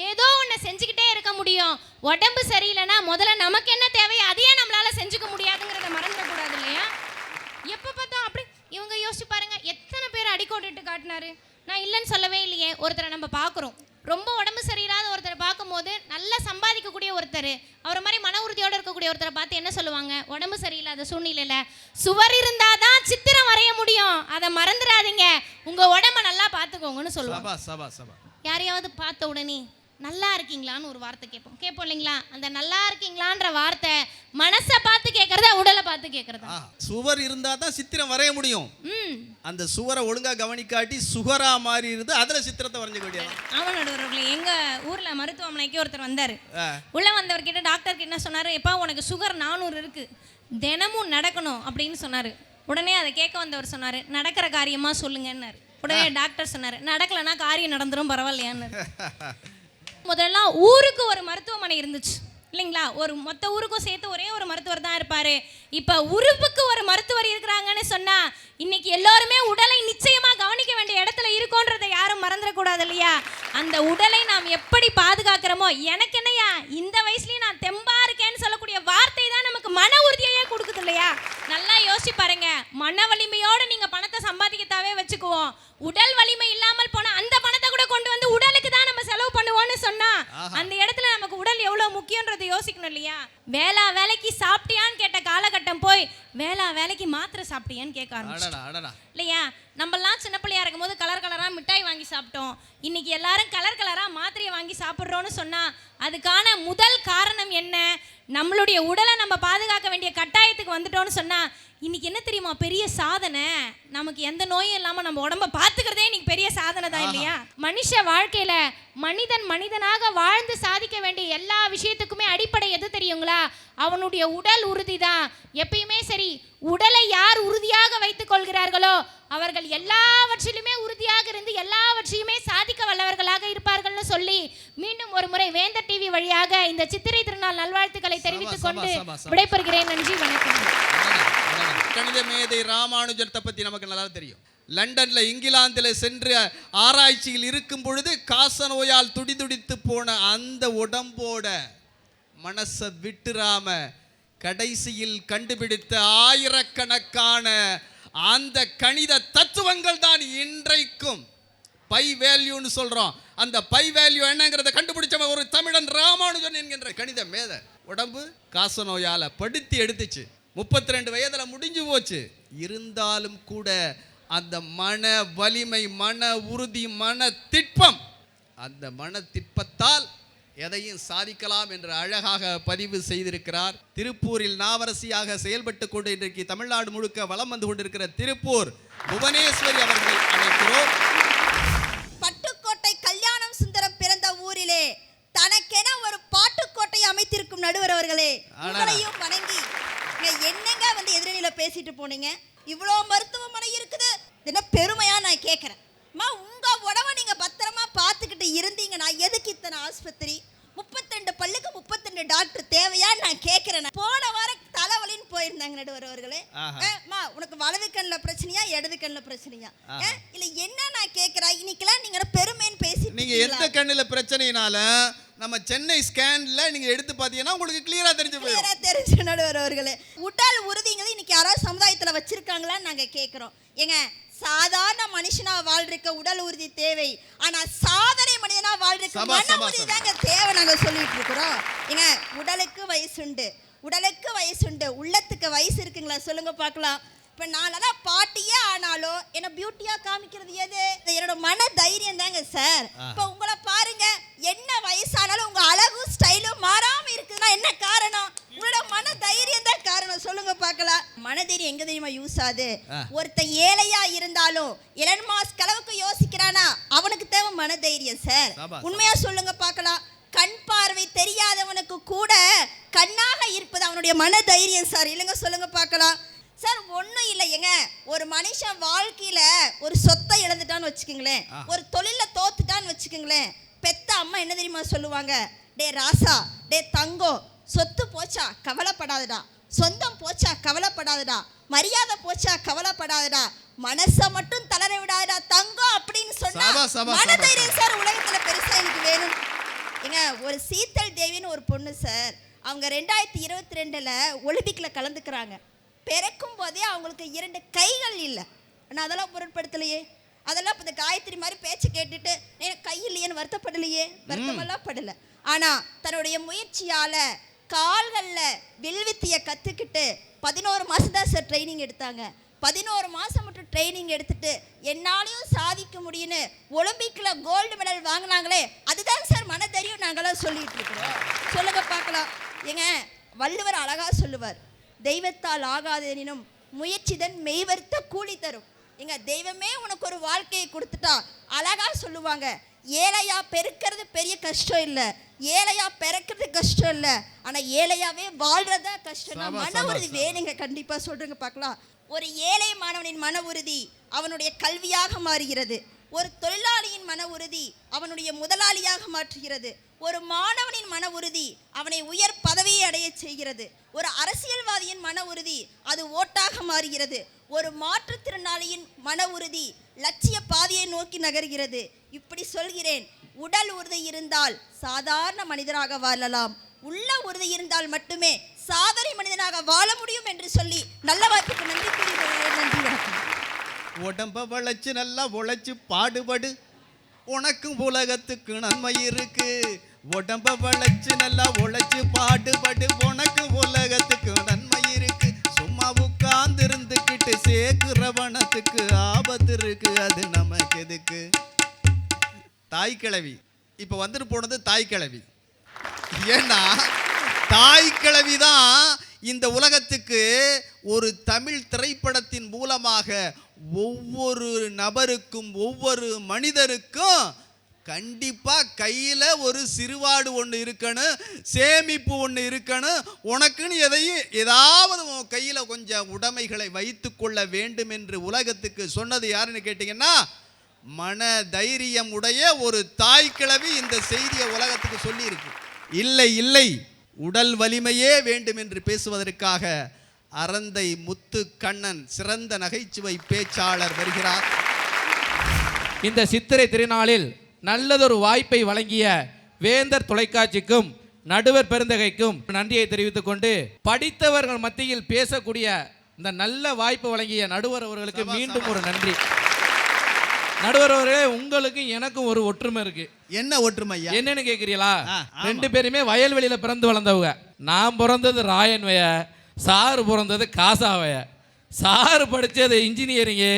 ஏதோ ஒன்று செஞ்சுக்கிட்டே இருக்க முடியும். உடம்பு சரியில்லைனா முதல்ல நமக்கு என்ன தேவையோ அதையே நம்மளால செஞ்சுக்க முடியாதுங்கிறத மறந்துடக்கூடாது இல்லையா? எப்போ பார்த்தோம் அப்படி இவங்க யோசிச்சு பாருங்க, எத்தனை பேர் அடிக்கோட்டுட்டு காட்டினாரு. நான் இல்லைன்னு சொல்லவே இல்லையே. ஒருத்தரை நம்ம பார்க்குறோம், ரொம்ப உடம்பு சரியில்லாத ஒருத்தரை பார்க்கும்போது நல்லா சம்பாதிக்கக்கூடிய ஒருத்தர், அவரை மாதிரி மன உறுதியோடு இருக்கக்கூடிய ஒருத்தரை பார்த்து என்ன சொல்லுவாங்க? உடம்பு சரியில்லாத சூழ்நிலையில் சுவர் இருந்தால் தான் சித்திரம் வரைய முடியும், அதை மறந்துடாதீங்க, உங்கள் உடம்ப நல்லா பார்த்துக்கோங்கன்னு சொல்லுவாங்க. யாரையாவது பார்த்த உடனே நல்லா இருக்கீங்களான்னு ஒரு வார்த்தை கேட்போம் இல்லைங்களா? அந்த நல்லா இருக்கீங்களான்ற வார்த்தை மனசை பார்த்து கேட்கறதா, உடலை பார்த்து கேட்கறதா? சுவர் இருந்தா தான் சித்திரம் வரைய முடியும். அந்த சுவரை ஒழுங்கா கவனிக்காட்டி சுகரா மாறி இருந்து அதுல சித்திரத்தை வரைஞ்ச கூடியது. அவன் நடுவர்களே, எங்க ஊர்ல மருத்துவமனைக்கு ஒருத்தர் வந்தாரு. உள்ள வந்தவர்கிட்ட டாக்டர் என்ன சொன்னாரு? எப்பா உனக்கு சுகர் 400 இருக்கு, தினமும் நடக்கணும் அப்படின்னு சொன்னாரு. உடனே அதை கேட்க வந்தவர் சொன்னாரு, நடக்கிற காரியமா சொல்லுங்கன்னாரு. உடனே டாக்டர் சொன்னாரு, நடக்கலன்னா காரியம் நடந்துரும் பரவாயில்லையான்னு. முதல்ல ஊருக்கு ஒரு மருத்துவமனை இருந்துச்சு இல்லைங்களா? ஒரு மொத்த ஊருக்கும் சேர்த்து ஒரே ஒரு மருத்துவர் தான் இருப்பாரு. இப்போ உறுப்புக்கு ஒரு மருத்துவர் இருக்கிறாங்கன்னு சொன்னா இன்னைக்கு எல்லாருமே உடலை நிச்சயமா கவனிக்க வேண்டிய இடத்துல இருக்கோன்றதை யாரும் மறந்துடக்கூடாது இல்லையா? அந்த உடலை நாம் எப்படி பாதுகாக்கிறோமோ, எனக்கு என்னையா இந்த வயசுலயும் நான் தெம்பா இருக்கேன்னு சொல்லக்கூடிய வார்த்தை தான் நமக்கு மன உறுதியையே கொடுக்குது இல்லையா? நல்லா யோசிச்சு பாருங்க. மன வலிமையோடு நீங்க பணத்தை சம்பாதிக்கத்தாவே வச்சுக்குவோம். உடல் வலிமை இல்லாமல் போனா அந்த பணத்தை கூட கொண்டு வந்து உடலுக்கு தான் நம்ம செலவு பண்ணுவோம்னு சொன்னா அந்த இடத்துல நமக்கு உடல் எவ்வளவு முக்கியன்றதை யோசிக்கணும் இல்லையா? வேலைக்கு சாப்பிட்டியான்னு கேட்ட காலகட்டம் போய் வேலைக்கு மாத்திரை சாப்பிட்டியான்னு கேட்க ஆரம்பிச்சு இல்லையா? நம்மலாம் சின்ன பிள்ளையா இருக்கும் போது கலர் கலரா மிட்டாய் வாங்கி சாப்பிட்டோம். இன்னைக்கு எல்லாரும் கலர் கலரா மாத்திரையை வாங்கி சாப்பிட்றோன்னு சொன்னா அதுக்கான முதல் காரணம் என்ன? நம்மளுடைய உடலை நம்ம பாதுகாக்க வேண்டிய கட்டாயத்துக்கு வந்துட்டோம்னு சொன்னா இன்னைக்கு என்ன தெரியுமா பெரிய சாதனை? நமக்கு எந்த நோயும் இல்லாம நம்ம உடம்ப பாத்துக்கிறதே இன்னைக்கு பெரிய சாதனை தான் இல்லையா? மனுஷ வாழ்க்கையில மனிதனாக வாழ்ந்து சாதிக்க வேண்டிய எல்லா விஷயத்துக்குமே அடிப்படை எது தெரியுங்களா? அவனுடைய உடல் உறுதி தான். எப்பயுமே சரி, உடலை யார் உறுதியாக வைத்துக் கொள்கிறார்களோ அவர்கள் எல்லாவற்றிலுமே உறுதியாக இருந்து எல்லாவற்றையுமே சாதிக்க வல்லவர்களாக இருப்பார்கள்னு சொல்லி மீண்டும் ஒரு முறை வேந்தர் டிவி வழியாக இந்த சித்திரை திருநாள் நல்வாழ்த்துக்களை தெரிவித்துக் கொண்டு விடைபெறுகிறேன். நன்றி, வணக்கம். கணித மேதை ராமானுஜத்தை பத்தி நமக்கு நல்லா தெரியும். லண்டன்ல இங்கிலாந்தில் சென்று ஆராய்ச்சியில் இருக்கும் பொழுது காச நோயால் துடிதுடித்து போன அந்த உடம்போட மனசை விட்டுராம கடைசியில் கண்டுபிடித்த ஆயிரக்கணக்கான அந்த கணித தத்துவங்கள் தான் இன்றைக்கும் பை வேல்யூன்னு சொல்றோம். அந்த பை வேல்யூ என்னங்கிறத கண்டுபிடிச்சவன் ஒரு தமிழன் ராமானுஜன் என்கின்ற கணித மேதை. உடம்பு காச நோயால படுத்தி எடுத்துச்சு. 32 வயதுல முடிஞ்சு போச்சு. இருந்தாலும் கூட அந்த மன வலிமை, மன உறுதி, மன திட்பம், அந்த மன திட்பத்தால் எதையும் சாதிக்கலாம் என்று அழகாக பதிவு செய்திருக்கிறார். திருப்பூரில் நாவரசியாக செயல்பட்டு கொண்டு இன்றைக்கு தமிழ்நாடு முழுக்க வலம் வந்து கொண்டிருக்கிற திருப்பூர் புவனேஸ்வரி அவர்களை அழைக்கிறோம். பட்டுக்கோட்டை கல்யாணம் சுந்தரம் பிறந்த ஊரிலே தனக்கென ஒரு பாட்டுக்கோட்டை அமைத்திருக்கும் நடுவர் அவர்களே, உங்களையும் வணங்கி என்னங்க வந்து எதிரணியில பேசிட்டு போனீங்க? இவ்வளோ மருத்துவமனை இருக்குது, என்ன பெருமையா நான் கேட்கிறேன். உங்க உடம்ப நீங்க பத்திரமா பார்த்துக்கிட்டு இருந்தீங்கன்னா எதுக்கு இத்தனை ஆஸ்பத்திரி? 32 பல்லுக்கு 32 டாக்டர் தேவையா நான் கேட்கிறேன். போன வாரம் தலைவலின்னு போயிருந்தாங்க நடுவர் அவர்களே. உனக்கு வலது கண்ணில் பிரச்சனையா இடது கண்ணில் பிரச்சனையா இல்ல என்ன நான் கேட்கிறேன்? இன்னைக்கெல்லாம் நீங்க பெருமைன்னு பேசி நீங்க எந்த கண்ணில் பிரச்சனைனால நம்ம சென்னை ஸ்கேன்ல நீங்க எடுத்து பாத்தீங்கன்னா உங்களுக்கு கிளியரா தெரிஞ்சு போயிடும். தெரிஞ்சு நடுவர் அவர்களே, உடல் உறுதிங்கிறது இன்னைக்கு யாராவது சமுதாயத்துல வச்சிருக்காங்களான்னு நாங்க கேட்கிறோம். ஏங்க சாதாரண மனுஷனா வாழ்றதுக்கு உடல் உறுதி தேவை, ஆனா சாதனை மனிதனா வாழ்றதுக்கு மன உறுதி தாங்க தேவை. நாங்க சொல்லிட்டு இருக்கிறோம். ஏங்க, உடலுக்கு வயசுண்டு, உள்ளத்துக்கு வயசு இருக்குங்களா? சொல்லுங்க பார்க்கலாம். இப்போ நானெல்லாம் பாட்டியே ஆனாலும் என்ன பியூட்டியா காமிக்கிறது எது? என்னோட மன தைரியம் தாங்க சார். இப்போ உங்களை பாருங்க, என்ன வயசானாலும் உங்க அழகும் ஸ்டைலும் மாறாம இருக்குதுன்னா என்ன காரணம்? உங்களோட மன தைரியம் தான் காரணம். சொல்லுங்க பார்க்கலாம். மன தைரியம் எங்க தெரியுமா யூஸ் ஆகுது? ஒருத்தன் ஏழையா இருந்தாலும் எலன் மாஸ்க் அளவுக்கு யோசிக்கிறானா அவனுக்கு தேவை மன தைரியம் சார். உண்மையா சொல்லுங்க பார்க்கலாம். கண் பார்வை தெரியாதவனுக்கு கூட கண்ணாக இருப்பது அவனுடைய மன தைரியம் சார். இல்லைங்க, சொல்லுங்க பார்க்கலாம். சார், ஒன்றும் இல்லைங்க. ஒரு மனுஷன் வாழ்க்கையில ஒரு சொத்தை இழந்துட்டான்னு வச்சுக்கோங்களேன், ஒரு தொழில தோத்துட்டான்னு வச்சுக்கோங்களேன், பெத்த அம்மா என்ன தெரியுமா சொல்லுவாங்க? டே ராசா, டே தங்கம், சொத்து போச்சா கவலைப்படாதடா, சொந்தம் போச்சா கவலைப்படாதடா, மரியாதை போச்சா கவலைப்படாதடா, மனசை மட்டும் தளர விடாதடா தங்கம் அப்படின்னு சொன்னா மனதைரியம் சார் உலகத்துல பெருசா எனக்கு வேணும். ஏங்க, ஒரு சீத்தல் தேவின்னு ஒரு பொண்ணு சார், அவங்க 2022 ஒலிம்பிக்ல கலந்துக்கிறாங்க. பிறக்கும் போதே அவங்களுக்கு 2 கைகள் இல்லை. ஆனால் அதெல்லாம் பொருட்படுத்தலையே. அதெல்லாம் இப்போ இந்த காயத்ரி மாதிரி பேச்சு கேட்டுட்டு எனக்கு கை இல்லையேன்னு வருத்தப்படலையே, வருத்தமெல்லாம் படலை. ஆனால் தன்னுடைய முயற்சியால் கால்களில் வில்வித்தியை கற்றுக்கிட்டு 11 மாதம் தான் சார் ட்ரைனிங் எடுத்தாங்க. 11 மாதம் மட்டும் ட்ரைனிங் எடுத்துட்டு என்னாலையும் சாதிக்க முடியும்னு ஒலிம்பிக்கில் கோல்டு மெடல் வாங்கினாங்களே, அதுதான் சார் மன தைரியம் நாங்களாம் சொல்லிட்டு இருக்கிறோம். சொல்லுங்க பார்க்கலாம். ஏங்க, வள்ளுவர் அழகா சொல்லுவார், தெய்வத்தால் ஆகாதெனினும் முயற்சிதன் மெய்வருத்த கூலி தரும். எங்க தெய்வமே உனக்கு ஒரு வாழ்க்கையை கொடுத்துட்டா அழகா சொல்லுவாங்க, ஏழையா பெருக்கிறது பெரிய கஷ்டம் இல்லை, ஏழையா பிறக்கிறது கஷ்டம் இல்லை, ஆனா ஏழையாவே வாழ்றதா கஷ்டம். மன உறுதி வேணுங்க, கண்டிப்பா சொல்றேங்க பார்க்கலாம். ஒரு ஏழை மாணவனின் மன உறுதி அவனுடைய கல்வியாக மாறுகிறது. ஒரு தொழிலாளியின் மன உறுதி அவனுடைய முதலாளியாக மாற்றுகிறது. ஒரு மாணவனின் மன உறுதி அவனை உயர் பதவியை அடைய செய்கிறது. ஒரு அரசியல்வாதியின் மன உறுதி அது ஓட்டாக மாறுகிறது. ஒரு மாற்றுத்திறனாளியின் மன உறுதி லட்சிய பாதையை நோக்கி நகர்கிறது. இப்படி சொல்கிறேன், உடல் உறுதி இருந்தால் சாதாரண மனிதராக வாழலாம், உள்ள உறுதி இருந்தால் மட்டுமே சாதனை மனிதனாக வாழ முடியும் என்று சொல்லி நல்ல வாய்ப்புக்கு நன்றி கூறி நன்றி வணக்கம். உடம்ப வளைச்சு நல்லா உழைச்சு பாடுபடு, உனக்கும் உலகத்துக்கு நன்மை இருக்கு. உடம்ப வளைச்சு நல்லா உழைச்சு பாடுபடு, உனக்கும் உலகத்துக்கு நன்மை இருக்கு. சும்மா உட்கார்ந்து இருந்துக்கிட்டு சேர்க்கிறவனத்துக்கு ஆபத்து இருக்கு, அது நமக்கு எதுக்கு? தாய் கிழவி இப்ப வந்துட்டு போனது தாய் கிழவி. ஏன்னா தாய் கிழவி தான் இந்த உலகத்துக்கு ஒரு தமிழ் திரைப்படத்தின் மூலமாக ஒவ்வொரு நபருக்கும் ஒவ்வொரு மனிதருக்கும் கண்டிப்பா கையில ஒரு சிறுவாடு ஒன்று இருக்கணும், சேமிப்பு ஒன்று இருக்கணும். உனக்குன்னு ஏதாவது கையில கொஞ்சம் உடைமைகளை வைத்து கொள்ள வேண்டும் என்று உலகத்துக்கு சொன்னது யாருன்னு கேட்டீங்கன்னா, மன தைரியம் உடைய ஒரு தாய் கிழவி இந்த செய்தியை உலகத்துக்கு சொல்லி இருக்கு. இல்லை இல்லை, உடல் வலிமையே வேண்டும் என்று பேசுவதற்காக அரந்தை முத்து கண்ணன் சிறந்த நகைச்சுவை பேச்சாளர் வருகிறார். இந்த சித்திரை திருநாளில் நல்லதொரு வாய்ப்பை வழங்கிய வேந்தர் தொலைக்காட்சிக்கும் நடுவர் பெருந்தகைக்கும் நன்றியை தெரிவித்துக் கொண்டு, படித்தவர்கள் மத்தியில் பேசக்கூடிய இந்த நல்ல வாய்ப்பு வழங்கிய நடுவர் அவர்களுக்கு மீண்டும் ஒரு நன்றி. நடுவர் அவர்களே, உங்களுக்கும் எனக்கும் ஒரு ஒற்றுமை இருக்கு. என்ன ஒற்றுமை? என்னன்னு கேக்குறீங்களா? 2 பேருமே வயல்வெளியில பிறந்து வளர்ந்தவங்க. நான் பிறந்தது ராயன்வைய, சாரு பிறந்தது காசாவைய. சாரு படிச்சது இன்ஜினியரிங்கு,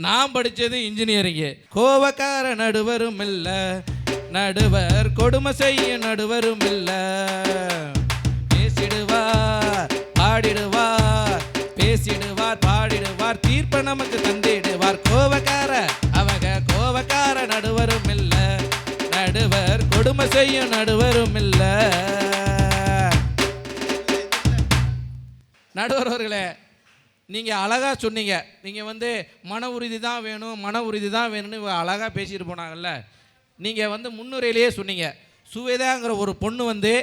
நான் படிச்சது இன்ஜினியரிங்கு. கோவக்கார நடுவரும் இல்ல, நடுவர் கொடுமை செய்ய நடுவரும் இல்ல. பேசிடுவார் பாடிடுவார், பேசிடுவார் பாடிடுவார், தீர்ப்ப நமக்கு தந்திடுவார். கோவக்கார அவங்க கோவக்கார நடுவரும் இல்ல, நடுவர் கொடுமை செய்ய நடுவரும் இல்ல. நடுவர் அவர்களே, நீங்கள் அழகாக சொன்னீங்க. நீங்கள் மன உறுதி தான் வேணும், மன உறுதி தான் வேணும்னு அழகாக பேசிட்டு போனாங்கல்ல. நீங்கள் முன்னுரையிலேயே சொன்னீங்க, சுவேதாங்கிற ஒரு பொண்ணு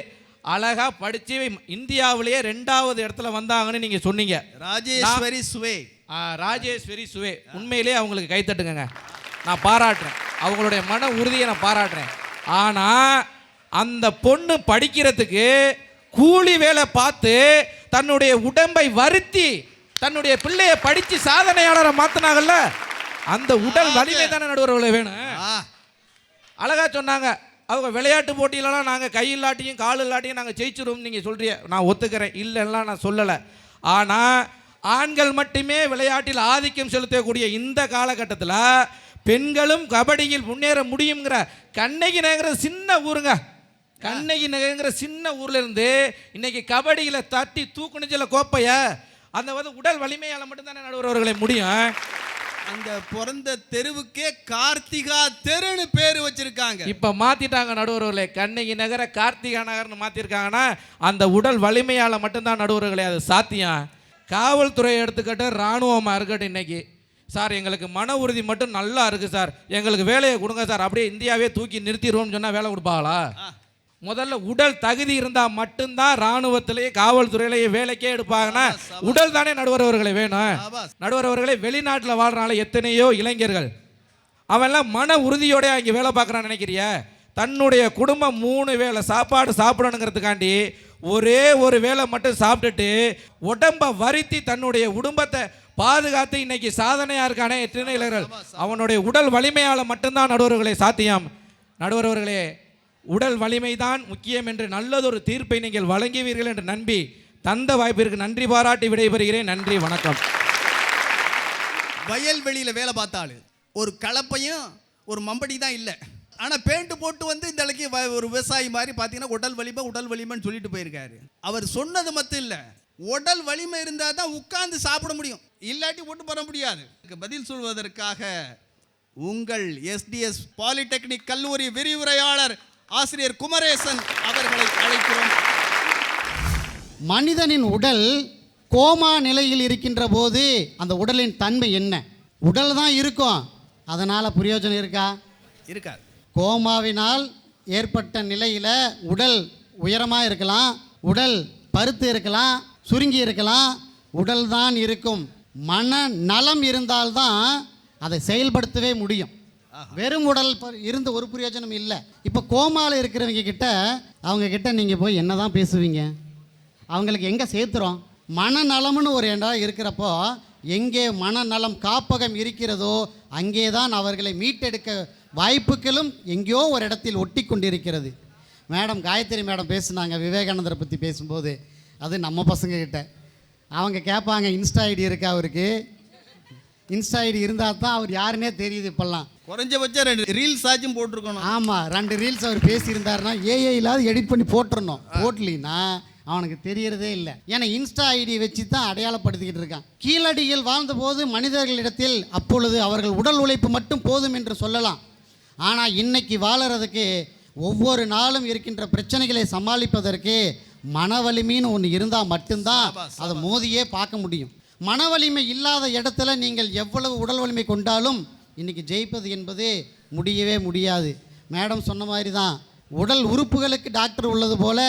அழகாக படித்து இந்தியாவிலேயே 2வது இடத்துல வந்தாங்கன்னு நீங்கள் சொன்னீங்க. ராஜேஸ்வரி சுவே. ராஜேஸ்வரி சுவே, உண்மையிலேயே அவங்களுக்கு கைத்தட்டுங்க. நான் பாராட்டுறேன், அவங்களுடைய மன உறுதியை நான் பாராட்டுறேன். ஆனால் அந்த பொண்ணு படிக்கிறதுக்கு கூலி வேலை பார்த்து தன்னுடைய உடம்பை வருத்தி தன்னுடைய பிள்ளையை படித்து சாதனையாளரை மாற்றினாங்கல்ல. அந்த உடல் வலிமை தானே நடுவர் அவர்களே வேணும். அழகா சொன்னாங்க. அவங்க விளையாட்டு போட்டியிலலாம் நாங்கள் கை இல்லாட்டியும் கால் இல்லாட்டியும் நாங்கள் ஜெயிச்சிருவோம் நீங்கள் சொல்கிறீங்க, நான் ஒத்துக்கிறேன், இல்லைன்னா நான் சொல்லலை. ஆனால் ஆண்கள் மட்டுமே விளையாட்டில் ஆதிக்கம் செலுத்தக்கூடிய இந்த காலகட்டத்தில் பெண்களும் கபடியில் முன்னேற முடியுங்கிற கண்ணகி நகர சின்ன ஊருங்க, கண்ணகி நகருங்கிற சின்ன ஊர்ல இருந்து இன்னைக்கு கபடியில தட்டி தூக்குனிச்சல கோப்பைய அந்த உடல் வலிமையால் மட்டும்தானே நடுவர் அவர்களை முடியும். அந்த பிறந்த தெருவுக்கே கார்த்திகா தெருன்னு பேர் வச்சிருக்காங்க. இப்ப மாத்திட்டாங்க நடுவர்களே, கண்ணகி நகர கார்த்திகா நகர்னு மாத்திருக்காங்கன்னா அந்த உடல் வலிமையால மட்டும்தான் நடுவர்களே அது சாத்தியம். காவல்துறை எடுத்துக்கிட்ட இராணுவமா இருக்கட்டும், இன்னைக்கு சார் எங்களுக்கு மன உறுதி மட்டும் நல்லா இருக்கு சார், எங்களுக்கு வேலையை கொடுங்க சார், அப்படியே இந்தியாவே தூக்கி நிறுத்திடுவோம்னு சொன்னா வேலை கொடுப்பாங்களா? முதல்ல உடல் தகுதி இருந்தால் மட்டும்தான் இராணுவத்திலேயே காவல்துறையிலேயே வேலைக்கே எடுப்பாங்கன்னா உடல் தானே நடுவர் அவர்களை வேணும். நடுவர் அவர்களை வெளிநாட்டில் வாழ்றனால எத்தனையோ இளைஞர்கள் அவன்லாம் மன உறுதியோட இங்கே வேலை பார்க்குறான்னு நினைக்கிறிய? தன்னுடைய குடும்பம் 3 வேளை சாப்பாடு சாப்பிடணுங்கிறதுக்காண்டி ஒரே ஒரு வேளை மட்டும் சாப்பிட்டுட்டு உடம்பை வருத்தி தன்னுடைய குடும்பத்தை பாதுகாத்து இன்னைக்கு சாதனையாக இருக்கானே எத்தனை இளைஞர்கள். அவனுடைய உடல் வலிமையால் மட்டும்தான் நடுவர்களை சாத்தியம். நடுவர்களே, உடல் வலிமைதான் முக்கியம் என்று நல்லதொரு தீர்ப்பை நீங்கள் வழங்குவீர்கள் என்று நம்பி தந்த வாய்ப்பிற்கு நன்றி பாராட்டி விடைபெறுகிறேன். நன்றி, வணக்கம். வயல்வெளியில் வேலை பார்த்தாலும் ஒரு கலப்பையும் ஒரு மம்படி தான் இல்லை, ஆனால் பேண்ட் போட்டு இந்த அளவுக்கு ஒரு விவசாயி மாதிரி பார்த்தீங்கன்னா உடல் வலிமைன்னு சொல்லிட்டு போயிருக்காரு. அவர் சொன்னது மட்டும் இல்லை, உடல் வலிமை இருந்தால் தான் உட்கார்ந்து சாப்பிட முடியும், இல்லாட்டி போட்டு போட முடியாது. பதில் சொல்வதற்காக உங்கள் SDS பாலிடெக்னிக் கல்லூரி விரிவுரையாளர் ஆசிரியர் குமரேசன் அவர்களை அழைக்கிறோம். மனிதனின் உடல் கோமா நிலையில் இருக்கின்ற போது அந்த உடலின் தன்மை என்ன? உடல் தான் இருக்கும், அதனால் பிரயோஜனம் இருக்கா? இருக்காது. கோமாவினால் ஏற்பட்ட நிலையில் உடல் உயரமாக இருக்கலாம், உடல் பருத்து இருக்கலாம், சுருங்கி இருக்கலாம், உடல் தான் இருக்கும். மன நலம் இருந்தால்தான் அதை செயல்படுத்தவே முடியும். வெறும் உடல் இருந்து ஒரு பிரயோஜனம் இல்லை. இப்போ கோமாவில் இருக்கிறவங்க கிட்ட அவங்க கிட்ட நீங்கள் போய் என்ன தான் பேசுவீங்க? அவங்களுக்கு எங்கே சேர்த்துறோம்? மனநலம்னு ஒரு இடம் இருக்கிறப்போ எங்கே மனநலம் காப்பகம் இருக்கிறதோ அங்கே தான் அவர்களை மீட்டெடுக்க வாய்ப்புகளும் எங்கேயோ ஒரு இடத்தில் ஒட்டி கொண்டிருக்கிறது. மேடம் காயத்ரி மேடம் பேசுனாங்க விவேகானந்தரை பற்றி பேசும்போது, அது நம்ம பசங்க கிட்ட அவங்க கேட்பாங்க இன்ஸ்டா ஐடி இருக்கா அவருக்கு? இன்ஸ்டா ஐடி இருந்தால் தான் அவர் யாருன்னே தெரியுது. இப்போல்லாம் குறைஞ்சபட்சம் 2 ரீல்ஸ் ஆச்சும் போட்டிருக்கணும். ஆமாம், 2 ரீல்ஸ் அவர் பேசியிருந்தாருன்னா ஏஐ இல்லாத எடிட் பண்ணி போட்டுருணும். போட்டலின்னா அவனுக்கு தெரியறதே இல்லை. ஏன்னா இன்ஸ்டா ஐடி வச்சு தான் அடையாளப்படுத்திக்கிட்டு இருக்கான். கீழடியில் வாழ்ந்தபோது மனிதர்களிடத்தில் அப்பொழுது அவர்கள் உடல் உழைப்பு மட்டும் போதும் என்று சொல்லலாம். ஆனால் இன்னைக்கு வாழறதுக்கு ஒவ்வொரு நாளும் இருக்கின்ற பிரச்சனைகளை சமாளிப்பதற்கு மன வலிமைன்னு ஒன்று இருந்தால் மட்டும்தான் அதை மோதியே பார்க்க முடியும். மன வலிமை இல்லாத இடத்துல நீங்கள் எவ்வளவு உடல் வலிமை கொண்டாலும் இன்றைக்கி ஜெயிப்பது என்பது முடியவே முடியாது. மேடம் சொன்ன மாதிரி தான் உடல் உறுப்புகளுக்கு டாக்டர் உள்ளது போல்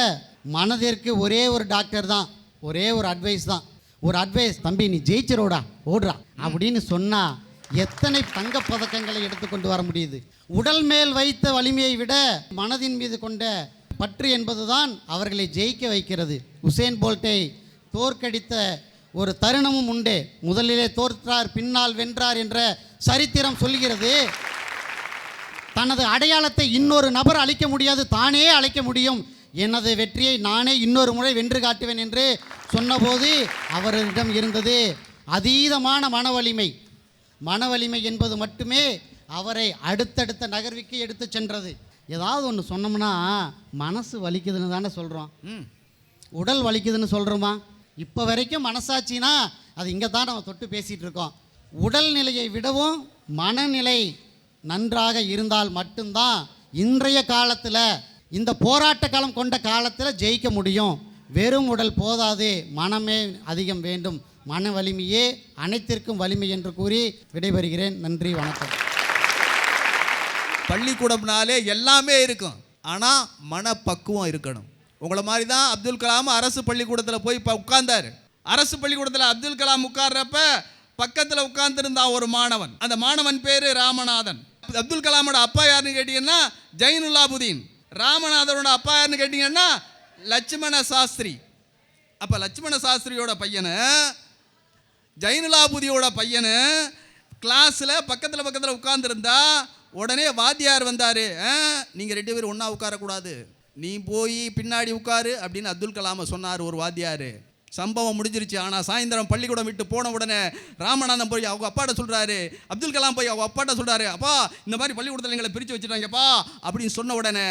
மனதிற்கு ஒரே ஒரு டாக்டர் தான், ஒரே ஒரு அட்வைஸ் தான். ஒரு அட்வைஸ், தம்பி நீ ஜெயிச்சிரோடா ஓடுறா அப்படின்னு சொன்னால் எத்தனை தங்கப் பதக்கங்களை எடுத்துக்கொண்டு வர முடியுது. உடல் மேல் வைத்த வலிமையை விட மனதின் மீது கொண்ட பற்று என்பதுதான் அவர்களை ஜெயிக்க வைக்கிறது. உசேன் போல்ட்டை தோற்கடித்த ஒரு தருணமும் உண்டு. முதலிலே தோற்றார், பின்னால் வென்றார் என்ற சரித்திரம் சொல்கிறது. தனது அடையாளத்தை இன்னொரு நபர் அளிக்க முடியாது, தானே அளிக்க முடியும். எனது வெற்றியை நானே இன்னொரு முறை வென்று காட்டுவேன் என்று சொன்னபோது அவரிடம் இருந்தது அதீதமான மனவலிமை. மனவலிமை என்பது மட்டுமே அவரை அடுத்தடுத்த நகர்வுக்கு எடுத்து சென்றது. ஏதாவது ஒன்று சொன்னோம்னா மனசு வலிக்குதுன்னு தானே சொல்கிறோம், உடல் வலிக்குதுன்னு சொல்கிறோமா? இப்போ வரைக்கும் மனசாட்சினா அது இங்கே தான் நம்ம தொட்டு பேசிகிட்டு இருக்கோம். உடல் நிலையை விடவும் மனநிலை நன்றாக இருந்தால் மட்டும்தான் இன்றைய காலத்தில், இந்த போராட்ட காலம் கொண்ட காலத்தில் ஜெயிக்க முடியும். வெறும் உடல் போதாது, மனமே அதிகம் வேண்டும். மன வலிமையே அனைத்திற்கும் வலிமை என்று கூறி விடைபெறுகிறேன். நன்றி, வணக்கம். பள்ளிக்கூடம்னாலே எல்லாமே இருக்கும், ஆனால் மனப்பக்குவம் இருக்கணும். உங்களை மாதிரி தான் அப்துல் கலாம் அரசு பள்ளிக்கூடத்தில் போய் உட்கார்ந்தார். அரசு பள்ளிக்கூடத்தில் அப்துல் கலாம் உட்கார்றப்ப பக்கத்தில் உட்கார்ந்துருந்தான் ஒரு மாணவன். அந்த மாணவன் பேர் ராமநாதன். அப்துல் கலாமோட அப்பா யாருன்னு கேட்டீங்கன்னா ஜைனுல்லாபுதீன். ராமநாதனோட அப்பா யாருன்னு கேட்டீங்கன்னா லட்சுமண சாஸ்திரி. அப்போ லட்சுமண சாஸ்திரியோட பையனு ஜைனுலாபுதியோட பையனு கிளாஸில் பக்கத்தில் உட்கார்ந்துருந்தா உடனே வாத்தியார் வந்தார், நீங்கள் 2 பேரும் ஒன்றா உட்காரக்கூடாது, நீ போய் பின்னாடி உட்காரு அப்படின்னு அப்துல் கலாமை சொன்னார் ஒரு வாத்தியார். சம்பவம் முடிஞ்சிருச்சு. ஆனால் சாயந்தரம் பள்ளிக்கூடம் விட்டு போன உடனே ராமநாதன் போய் அவங்க அப்பாட்ட சொல்கிறாரு, அப்துல் கலாம் போய் அவங்க அப்பாட்ட சொல்கிறாரு, அப்பா இந்த மாதிரி பள்ளிக்கூடத்தில் எங்களை பிரித்து வச்சுட்டாங்கப்பா அப்படின்னு சொன்ன உடனே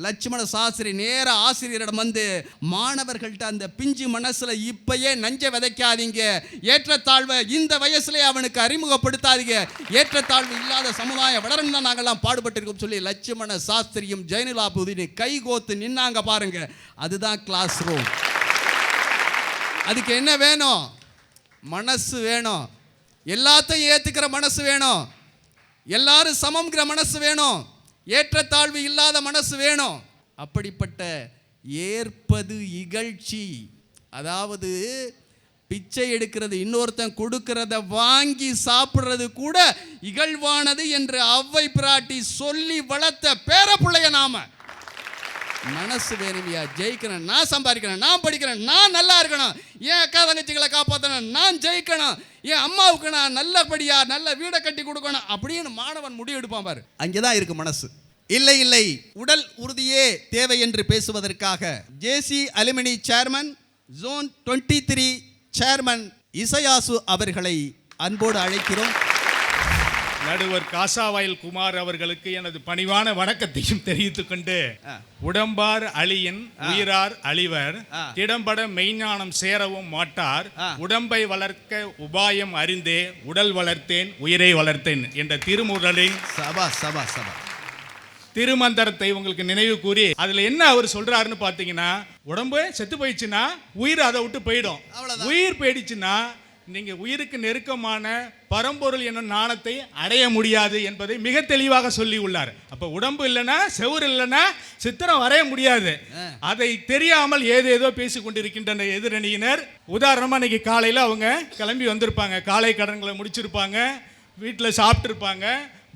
லட்சுமண சாஸ்திரி நேர ஆசிரியரிடம் வந்து, மாணவர்கள்ட்ட அந்த பிஞ்சு மனசில் இப்பயே நஞ்சை விதைக்காதீங்க, ஏற்றத்தாழ்வை இந்த வயசுலேயே அவனுக்கு அறிமுகப்படுத்தாதீங்க, ஏற்றத்தாழ்வு இல்லாத சமுதாயம் வளரணும் தான் நாங்கள்லாம் பாடுபட்டிருக்கோம் சொல்லி லட்சுமண சாஸ்திரியும் ஜெயலலிதாபுதீன் கைகோத்து நின்னாங்க பாருங்க. அதுதான் கிளாஸ் ரூம். அதுக்கு என்ன வேணும்? மனசு வேணும். எல்லாத்தையும் ஏற்றுக்கிற மனசு வேணும். எல்லாரும் சமம்ங்கிற மனசு வேணும். ஏற்றத்தாழ்வு இல்லாத மனசு வேணும். அப்படிப்பட்ட ஏற்பது இகழ்ச்சி, அதாவது பிச்சை எடுக்கிறது, இன்னொருத்தன் கொடுக்கிறத வாங்கி சாப்பிட்றது கூட இகழ்வானது என்று அவ்வை பிராட்டி சொல்லி வளர்த்த பேரப்பிள்ளைய நாம. மனசு வேணுமையா? ஜெயிக்கணும், நான் சம்பாதிக்கணும், நான் படிக்கிறேன், நான் நல்லா இருக்கணும், என் அக்கா தங்கச்சிகளை காப்பாற்றணும், நான் ஜெயிக்கணும், என் அம்மாவுக்கு நான் நல்லபடியா நல்ல வீடை கட்டி கொடுக்கணும் அப்படின்னு மாணவன் முடிவு எடுப்பான் பாரு. அங்கேதான் இருக்கு மனசு. இல்லை, உடல் உறுதியே தேவை என்று பேசுவதற்காக ஜேசி அலுமினி சேர்மன், ஜோன் 23 சேர்மன் இசையாசு அவர்களை அன்போடு அழைக்கிறோம். நடுவர் காசாவாயில் குமார் அவர்களுக்கு எனது பணிவான வணக்கத்தையும் தெரிவித்துக் கொண்டு, உடம்பார் அழியின் உயிரார் அழிவர், திடம்பட மெய்ஞானம் சேரவும் மாட்டார், உடம்பை வளர்க்க உபாயம் அறிந்தே உடல் வளர்த்தேன் உயிரை வளர்த்தேன் என்ற திருமுறலின் திருமந்திரத்தை உங்களுக்கு நினைவு கூறி, அதுல என்ன அவர் சொல்றாருன்னு பாத்தீங்கன்னா, உடம்பு செத்து போயிடுச்சுன்னா உயிர் அதை விட்டு போயிடும், உயிர் போயிடுச்சுன்னா நீங்க உயிருக்கு நெருக்கமான பரம்பொருள் என்னும் ஞானத்தை அடைய முடியாது என்பதை மிக தெளிவாக சொல்லி உள்ளார். அப்ப உடம்பு இல்லைன்னா, செவுறு இல்லைன்னா சித்திரம் வரைய முடியாது. அதை தெரியாமல் ஏதேதோ பேசிக் கொண்டிருக்கின்ற எதிரணியினர், உதாரணமா இன்னைக்கு காலையில அவங்க கிளம்பி வந்திருப்பாங்க, காலை கடன்களை முடிச்சிருப்பாங்க, வீட்டில் சாப்பிட்டு இருப்பாங்க,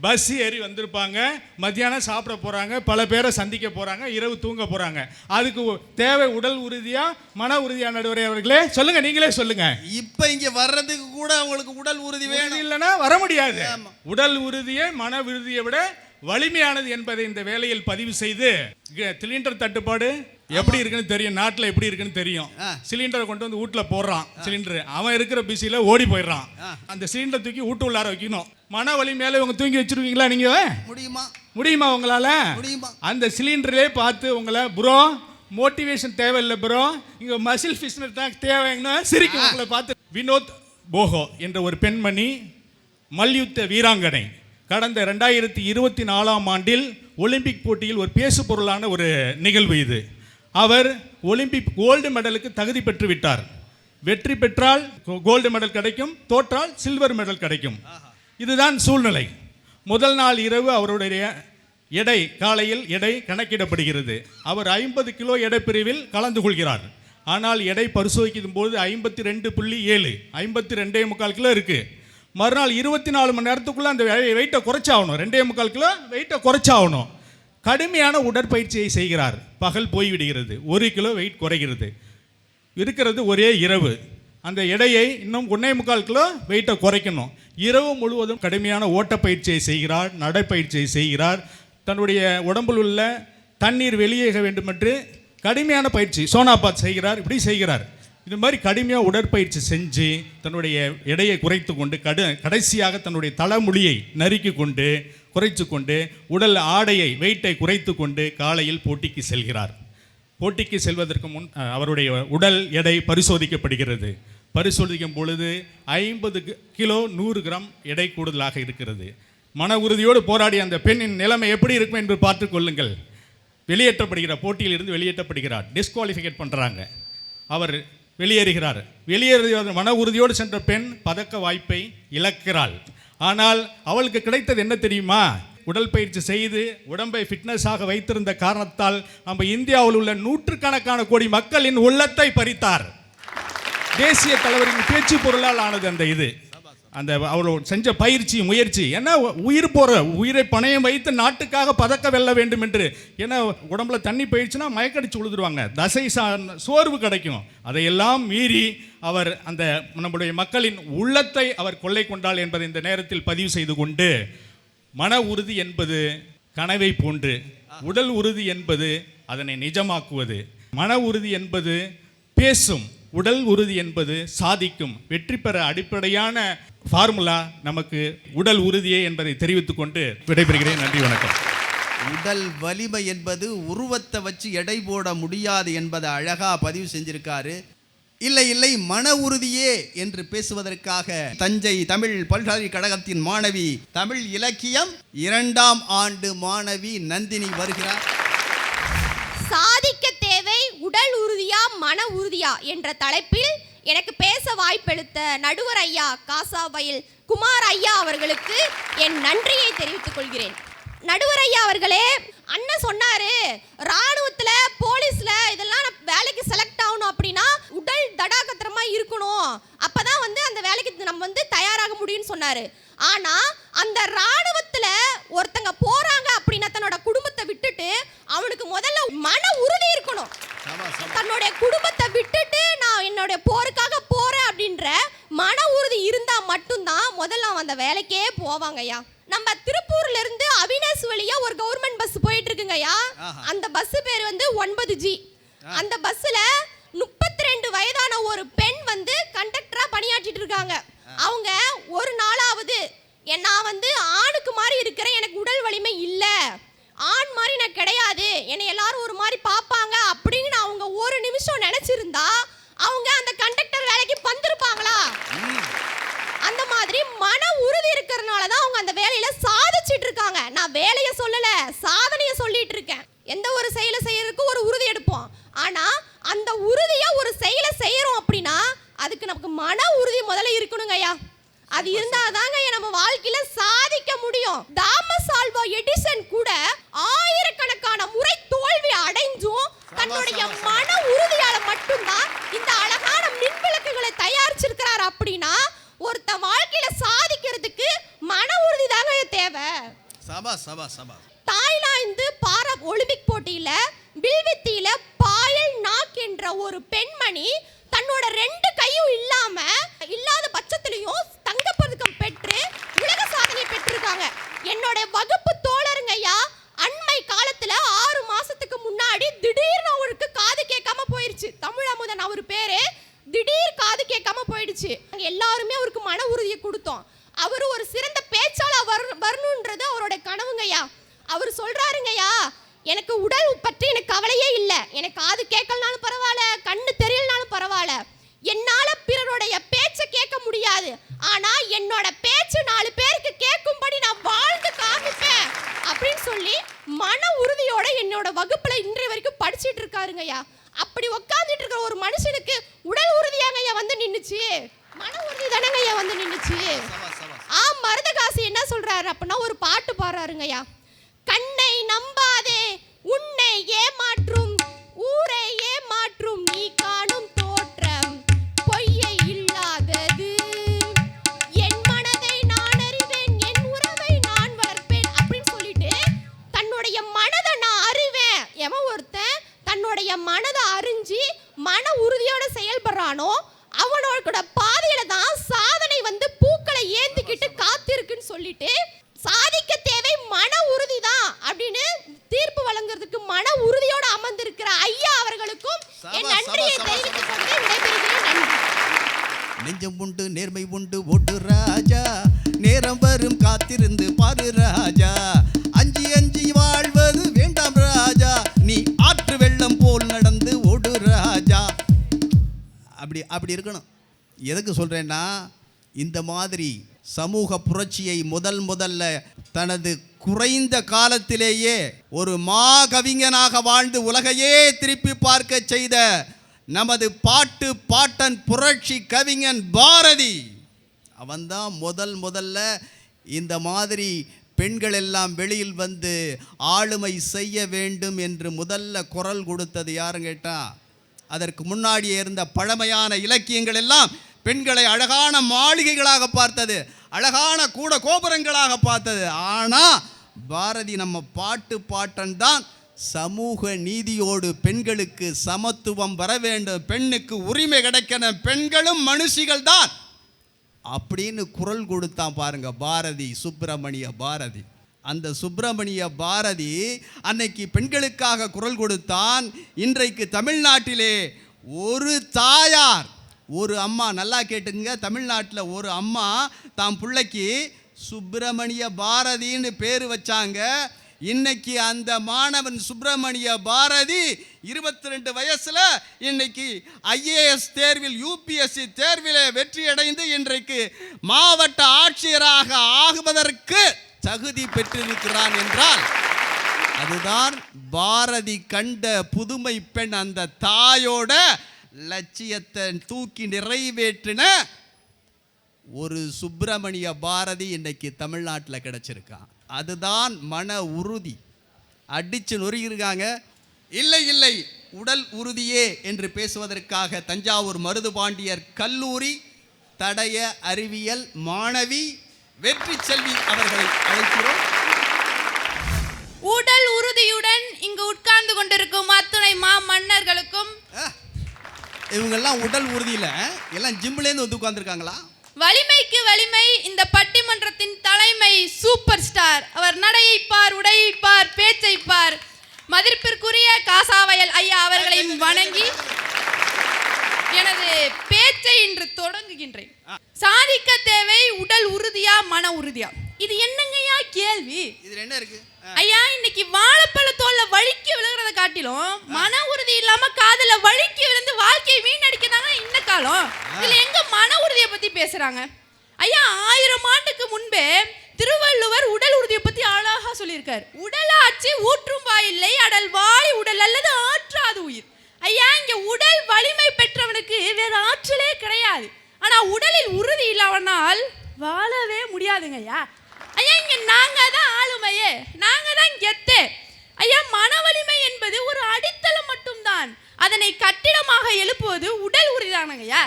பஸ் ஏறி வந்திருப்பாங்க, மத்தியானம் சாப்பிட போறாங்க, பல பேரை சந்திக்க போறாங்க, இரவு தூங்க போறாங்க. அதுக்கு தேவை உடல் உறுதியா மன உறுதியா? நடுவரே அவர்களே சொல்லுங்க, நீங்களே சொல்லுங்க. இப்ப இங்க வர்றதுக்கு கூட அவங்களுக்கு உடல் உறுதி வேணும், இல்லைன்னா வர முடியாது. உடல் உறுதியை மன உறுதியை விட வலிமையானது என்பதை இந்த வேளையில் பதிவு செய்து, சிலிண்டர் தட்டுப்பாடு எப்படி இருக்குன்னு தெரியும், நாட்டில் எப்படி இருக்குன்னு தெரியும். சிலிண்டரை கொண்டு வந்து வீட்டில் போடுறான், சிலிண்டர் அவன் இருக்கிற பிஸியில் ஓடி போயிடுறான். அந்த சிலிண்டர் தூக்கி வீட்டு உள்ளார வைக்கணும். மன வலி மேலே இவங்க தூங்கி வச்சிருக்கீங்களா? நீங்க முடியுமா உங்களால? அந்த சிலிண்டர்லே பார்த்து உங்களை, ப்ரோ மோட்டிவேஷன் தேவையில்லை ப்ரோ, இங்க மசில் ஃபிட்னஸ் தான் தேவைன்னு சிரிக்கும் உங்களை பார்த்து. வினோத் போகோ என்ற ஒரு பெண்மணி, மல்யுத்த வீராங்கனை, கடந்த 2024ஆம் ஆண்டில் ஒலிம்பிக் போட்டியில் ஒரு பேசு பொருளான ஒரு நிகழ்வு இது. அவர் ஒலிம்பிக் கோல்டு மெடலுக்கு தகுதி பெற்று விட்டார். வெற்றி பெற்றால் கோல்டு மெடல் கிடைக்கும், தோற்றால் சில்வர் மெடல் கிடைக்கும். இதுதான் சூழ்நிலை. முதல் நாள் இரவு அவருடைய எடை, காலையில் எடை கணக்கிடப்படுகிறது. அவர் 50 கிலோ எடை பிரிவில் கலந்து கொள்கிறார். ஆனால் எடை பரிசோதிக்கும் போது 52.7, 52.25 கிலோ இருக்கு. மறுநாள் 24 மணி நேரத்துக்குள்ள அந்த வெயிட்டை குறைச்சாகணும், 2.25 கிலோ வெயிட்டை குறைச்சாகணும். கடுமையான உடற்பயிற்சியை செய்கிறார். பகல் போய்விடுகிறது, 1 கிலோ வெயிட் குறைகிறது. இருக்கிறது ஒரே இரவு. அந்த எடையை இன்னும் 1.25 கிலோ வெயிட்டை குறைக்கணும். இரவு முழுவதும் கடுமையான ஓட்டப்பயிற்சியை செய்கிறார், நடைப்பயிற்சியை செய்கிறார். தன்னுடைய உடம்பில் உள்ள தண்ணீர் வெளியேக வேண்டும் என்று கடுமையான பயிற்சி, சோனாபாத் செய்கிறார். இப்படி செய்கிறார். இது மாதிரி கடுமையாக உடற்பயிற்சி செஞ்சு தன்னுடைய எடையை குறைத்து கொண்டு கடைசியாக தன்னுடைய தலைமுடியை நறுக்கி கொண்டு குறைத்து கொண்டு உடல் ஆடையை வெயிட்டை குறைத்து கொண்டு காலையில் போட்டிக்கு செல்கிறார். போட்டிக்கு செல்வதற்கு முன் அவருடைய உடல் எடை பரிசோதிக்கப்படுகிறது. பரிசோதிக்கும் பொழுது 50 கிலோ 100 கிராம் எடை கூடுதலாக இருக்கிறது. மன உறுதியோடு போராடிய அந்த பெண்ணின் நிலைமை எப்படி இருக்கும் என்று பார்த்து கொள்ளுங்கள். வெளியேற்றப்படுகிறார், போட்டியிலிருந்து வெளியேற்றப்படுகிறார், டிஸ்குவாலிஃபிகேட் பண்ணுறாங்க. அவர் வெளியேறுகிறார். வெளியேற மன உறுதியோடு சென்ற பெண் பதக்க வாய்ப்பை இழக்கிறாள். ஆனால் அவளுக்கு கிடைத்தது என்ன தெரியுமா? உடல் பயிற்சி செய்து உடம்பை ஃபிட்னஸாக வைத்திருந்த காரணத்தால் நம்ம இந்தியாவில் உள்ள நூற்றுக்கணக்கான கோடி மக்களின் உள்ளத்தை பறித்தார். தேசிய தலைவரின் பேச்சு பொருளால் ஆனது அந்த இது. அந்த அவர்கள் செஞ்ச பயிற்சி முயற்சி, ஏன்னா உயிர் போகிற உயிரை பணயம் வைத்து நாட்டுக்காக பதக்க வெல்ல வேண்டும் என்று. ஏன்னா உடம்புல தண்ணி போயிடுச்சுன்னா மயக்கடிச்சு விழுதுருவாங்க, தசை சோர்வு கிடைக்கும். அதையெல்லாம் மீறி அவர் அந்த நம்முடைய மக்களின் உள்ளத்தை அவர் கொள்ளை கொண்டாள் என்பதை இந்த நேரத்தில் பதிவு செய்து கொண்டு, மன உறுதி என்பது கனவை போன்று, உடல் உறுதி என்பது அதனை நிஜமாக்குவது. மன உறுதி என்பது பேசும், உடல் உறுதி என்பது சாதிக்கும். வெற்றி பெற அடிப்படையான ஃபார்முலா நமக்கு உடல் உறுதியே என்பதை தெரிவித்துக் கொண்டு விடைபெறுகிறேன். நன்றி, வணக்கம். உடல் வலிமை என்பது உருவத்தை வச்சு எடை போட முடியாது என்பதை அழகா பதிவு செஞ்சிருக்காரு. இல்லை மன உறுதியே என்று பேசுவதற்காக தஞ்சை தமிழ் பல்கலைக்கழகத்தின் மாணவி, தமிழ் இலக்கியம் 2ஆம் ஆண்டு மாணவி நந்தினி வருகிறார். சாதிக்க தேவை உடல் உறுதியா மன உறுதியா என்ற தலைப்பில் எனக்கு பேச வாய்ப்பளித்த நடுவர் ஐயா காசாவயல் குமார் ஐயா அவர்களுக்கு என் நன்றியை தெரிவித்துக் கொள்கிறேன். நடுவர் ஐயா அவர்களே, அண்ணன் சொன்னாரு ராணுவத்துல போலீஸ்ல இதெல்லாம் வேலைக்கு செலக்ட் ஆகணும் அப்படின்னா உடல் தடாகத்திரமா இருக்கணும், அப்பதான் அந்த வேலைக்கு நம்ம தயாராக முடியும்னு சொன்னாரு. ஆனா அந்த ராணுவத்துல ஒருத்தங்க போறாங்க அப்படின்னா தன்னோட குடும்பத்தை விட்டுட்டு அவனுக்கு முதல்ல மன உறுதி இருக்கணும். தன்னுடைய குடும்பத்தை விட்டுட்டு நான் என்னோட போருக்காக போறேன் அப்படின்ற மன உறுதி இருந்தா மட்டும்தான் முதல்ல அந்த வேலைக்கே போவாங்க ஐயா. நம்ம திருப்பூர்ல இருந்து அவினாசி வழியா ஒரு கவர்மெண்ட் பஸ் போயிட்டு இருக்குங்க ஐயா. அந்த பஸ் பேர் 9G. அந்த பஸ்ல 32 வயதான ஒரு பெண் கண்டக்டரா பணியாற்றிட்டு இருக்காங்க. அவங்க ஒரு நாளாவது நான் ஆணுக்கு மாதிரி இருக்கிறேன், எனக்கு உடல் வலிமை இல்ல, ஆண் மாதிரி நான் கிடையாது, என்னை எல்லாரும் ஒரு மாதிரி பார்ப்பாங்க அப்படின்னு அவங்க ஒரு நிமிஷம் நினைச்சிருந்தா அவங்க அந்த கண்டக்டர் வேலைக்கு வந்திருப்பாங்களா? அந்த மாதிரி மன உறுதி இருக்கிறதுனால தான் அவங்க அந்த வேலையில சாதிச்சிட்டு இருக்காங்க. நான் வேலையை சொல்லல, சாதனையை சொல்லிட்டு இருக்கேன். எந்த ஒரு செயலை செய்யறதுக்கு ஒரு உறுதி எடுப்போம், ஆனா அந்த உறுதியா ஒரு செயலை செய்யறோம் அப்படின்னா அதுக்கு நமக்கு மன உறுதி முதல்ல இருக்கணுங்க ஐயா. அது இருந்தாதாங்க நம்ம வாழ்க்கையில சாதிக்க முடியும். தாமஸ் ஆல்வா எடிசன் கூட ஆயிரக்கணக்கான முறை தோல்வி அடைஞ்சும் தன்னுடைய மன உறுதியால மட்டும்தான் இந்த அழகான மின்விளக்குகளை தயாரிச்சிருக்கிறார். அப்படின்னா ஒருத்த வாழ்க்கையில சாதிக்கிறதுக்கு மன உறுதி தாங்க தேவை. தாய்லாந்து பாரா ஒலிம்பிக் போட்டியில வில்வித்தியில பாயல் நாக் என்ற ஒரு பெண்மணி தன்னோட 2 கையும் இல்லாத பட்சத்திலையும் தங்கப்பதக்கம் பெற்று உலக சாதனை பெற்றிருக்காங்க. என்னோட வகுப்பு தோழருங்க ஐயா, அண்மை காலத்துல 6 மாசத்துக்கு முன்னாடி திடீர்னு அவருக்கு காது கேட்காம போயிருச்சு. தமிழ் அமுதன் அவர் பேரு, திடீர் காது கேட்காம போயிடுச்சு. எல்லாருமே அவருக்கு மன உறுதியை கொடுத்தோம். அவரு ஒரு சிறந்த பேச்சாளர் வரணுன்றது அவரோட கனவுங்கய்யா. அவர் சொல்றாருங்கய்யா, எனக்கு உடல் பற்றி எனக்கு கவலையே இல்லை, எனக்கு காது கேட்கலனாலும் பரவாயில்ல, கண்ணு தெரியலனாலும் பரவாயில்ல, என்னால பிறருடைய பேச்சை கேட்க முடியாது, ஆனா என்னோட பேச்சு 4 பேருக்கு கேட்கும்படி நான் வாழ்ந்து காமிப்பேன் அப்படின்னு சொல்லி மன உறுதியோட என்னோட வகுப்புல இன்றைய வரைக்கும் படிச்சுட்டு இருக்காருங்கய்யா. அப்படி உட்கார்ந்துட்டு இருக்கிற ஒரு மனுஷனுக்கு உடல் உறுதியாங்க ஐயா நின்னுச்சு, மன உறுதி தானங்க ஐயா நின்னுச்சு. மருதகாசி என்ன சொல்றாரு அப்படின்னா ஒரு பாட்டு பாடுறாருங்கய்யா. கண்ணை நம்பாதே உன்னை ஏமாற்றும் ஊரை ஏமாற்றும் நீ காணும் தோற்றம் பொய்யை இல்லாதது, என் மனதை நான் அறிவேன் என் உறவை நான் வளர்ப்பேன் அப்படின்னு சொல்லிட்டு தன்னுடைய மனதை நான் அறிவேன். எவன் ஒருத்தன் தன்னுடைய மனதை அறிஞ்சு மன உறுதியோட செயல்படுறானோ அவனோட பாதையில தான் சாதனை பூக்களை ஏந்திக்கிட்டு காத்திருக்குன்னு சொல்லிட்டு சாதிக்க தேவை மன உறுதி தான் அப்படின்னு தீர்ப்பு வழங்குறதுக்கு மன உறுதியோட அமர்ந்திருக்கிற ஐயா அவர்களுக்கும் என் நன்றியை தெரிவித்துக் கொண்டு விடைபெறுகிறேன். நன்றி. நெஞ்சம் உண்டு நேர்மை உண்டு ஓட்டு ராஜா, நேரம் வரும் காத்திருந்து பாரு ராஜா, அஞ்சி வாழ்வது வேண்டாம் ராஜா, நீ ஆற்று வெள்ளம் போல் நடந்து ஓடு ராஜா. அப்படி இருக்கணும். எதுக்கு சொல்றேன்னா, இந்த மாதிரி சமூக புரட்சியை முதல்ல தனது குறைந்த காலத்திலேயே ஒரு கவிஞனாக வாழ்ந்து உலகையே திருப்பி பார்க்க செய்த நமது பாட்டன் புரட்சி கவிஞன் பாரதி, அவன்தான் முதல்ல இந்த மாதிரி பெண்கள் எல்லாம் வெளியில் ஆளுமை செய்ய வேண்டும் என்று முதல்ல குரல் கொடுத்தது யாரும் கேட்டா அதற்கு முன்னாடியே இருந்த பழமையான இலக்கியங்கள் எல்லாம் பெண்களை அழகான மாளிகைகளாக பார்த்தது, அழகான கூட கோபுரங்களாக பார்த்தது. ஆனால் பாரதி நம்ம பாட்டன் தான் சமூக நீதியோடு பெண்களுக்கு சமத்துவம் வர வேண்டும், பெண்ணுக்கு உரிமை கிடைக்கணும், பெண்களும் மனுஷிகள் தான் அப்படின்னு குரல் கொடுத்தான் பாருங்க பாரதி, சுப்பிரமணிய பாரதி. அந்த சுப்பிரமணிய பாரதி அன்னைக்கு பெண்களுக்காக குரல் கொடுத்தான். இன்றைக்கு தமிழ்நாட்டிலே ஒரு தாயார், ஒரு அம்மா, நல்லா கேட்டுங்க, தமிழ்நாட்டில் ஒரு அம்மா தாம் பிள்ளைக்கு சுப்பிரமணிய பாரதின்னு பேர் வச்சாங்க. இன்னைக்கு அந்த மாணவன் சுப்பிரமணிய பாரதி 22 வயசுல இன்னைக்கு IAS தேர்வில், UPSC தேர்வில் வெற்றி அடைந்து இன்றைக்கு மாவட்ட ஆட்சியராக ஆகுவதற்கு தகுதி பெற்றிருக்கிறான் என்றால் அதுதான் பாரதி கண்ட புதுமை பெண். அந்த தாயோட லட்சியத்தை தூக்கி நிறைவேற்றின ஒரு சுப்பிரமணிய பாரதி இன்னைக்கு தமிழ்நாட்டில் கிடைச்சிருக்கான். அதுதான் மன உறுதி. அடிச்சு நொறுகிருக்காங்க. இல்லை இல்லை, உடல் உறுதியே என்று பேசுவதற்காக தஞ்சாவூர் மருதுபாண்டியர் கல்லூரி தடய அறிவியல் மாணவி வெற்றி செல்வி அவர்களை அழைக்கிறோம். உடல் உறுதியுடன் இங்கு உட்கார்ந்து கொண்டிருக்கும் அத்துணை மன்னர்களுக்கும், இவங்கெல்லாம் உடல் உறுதியில் எல்லாம் ஜிம்லேருந்து வந்து உட்கார்ந்துருக்காங்களா? வலிமைக்கு வலிமை இந்த பட்டிமன்றத்தின் தலைமை சூப்பர் ஸ்டார். அவர் நடையை பார், உடையை பார், பேச்சை பார். மதிப்பிற்குரிய காசாவயல் ஐயா அவர்களையும் வணங்கி எனது பேச்சை இன்று தொடங்குகின்றேன். சாதிக்க தேவை உடல் உறுதியா மன உறுதியா? இது என்னங்கய்யா கேள்வி? இதுல என்ன இருக்கு ஐயா? இன்னைக்கு வாழைப்பழத்தோல்ல வழுக்கி விழுகிறத காட்டிலும் மன உறுதி இல்லாம காதல வழுக்கி விழுந்து வாழ்க்கையை வீணடிக்கிறாங்க இந்த காலம். இதுல எங்க மன உறுதியை பத்தி பேசுறாங்க? ஐயா, 1000 ஆண்டுக்கு முன்பே திருவள்ளுவர் உடல் உறுதியை பத்தி அழகா சொல்லியிருக்காரு. உடலாட்சி ஊற்றும் வாயில்லை, அடல் வாய் உடல் அல்லது ஆற்றாது உயிர். ஐயா, இங்க உடல் வலிமை பெற்றவனுக்கு வேற ஆற்றலே கிடையாது. ஆனா உடலில் உறுதி இல்லாதவனால் வாழவே முடியாதுங்க ஐயா. ஐயா, இங்க நாங்க தான் ஆளுமையே, நாங்க தான் கெத்தே. ஐயா, மன வலிமை என்பது ஒரு அடித்தளம் மட்டும்தான். அதனை கட்டிடமாக எழுப்புவது உடல் உறுதிதானங்க ஐயா.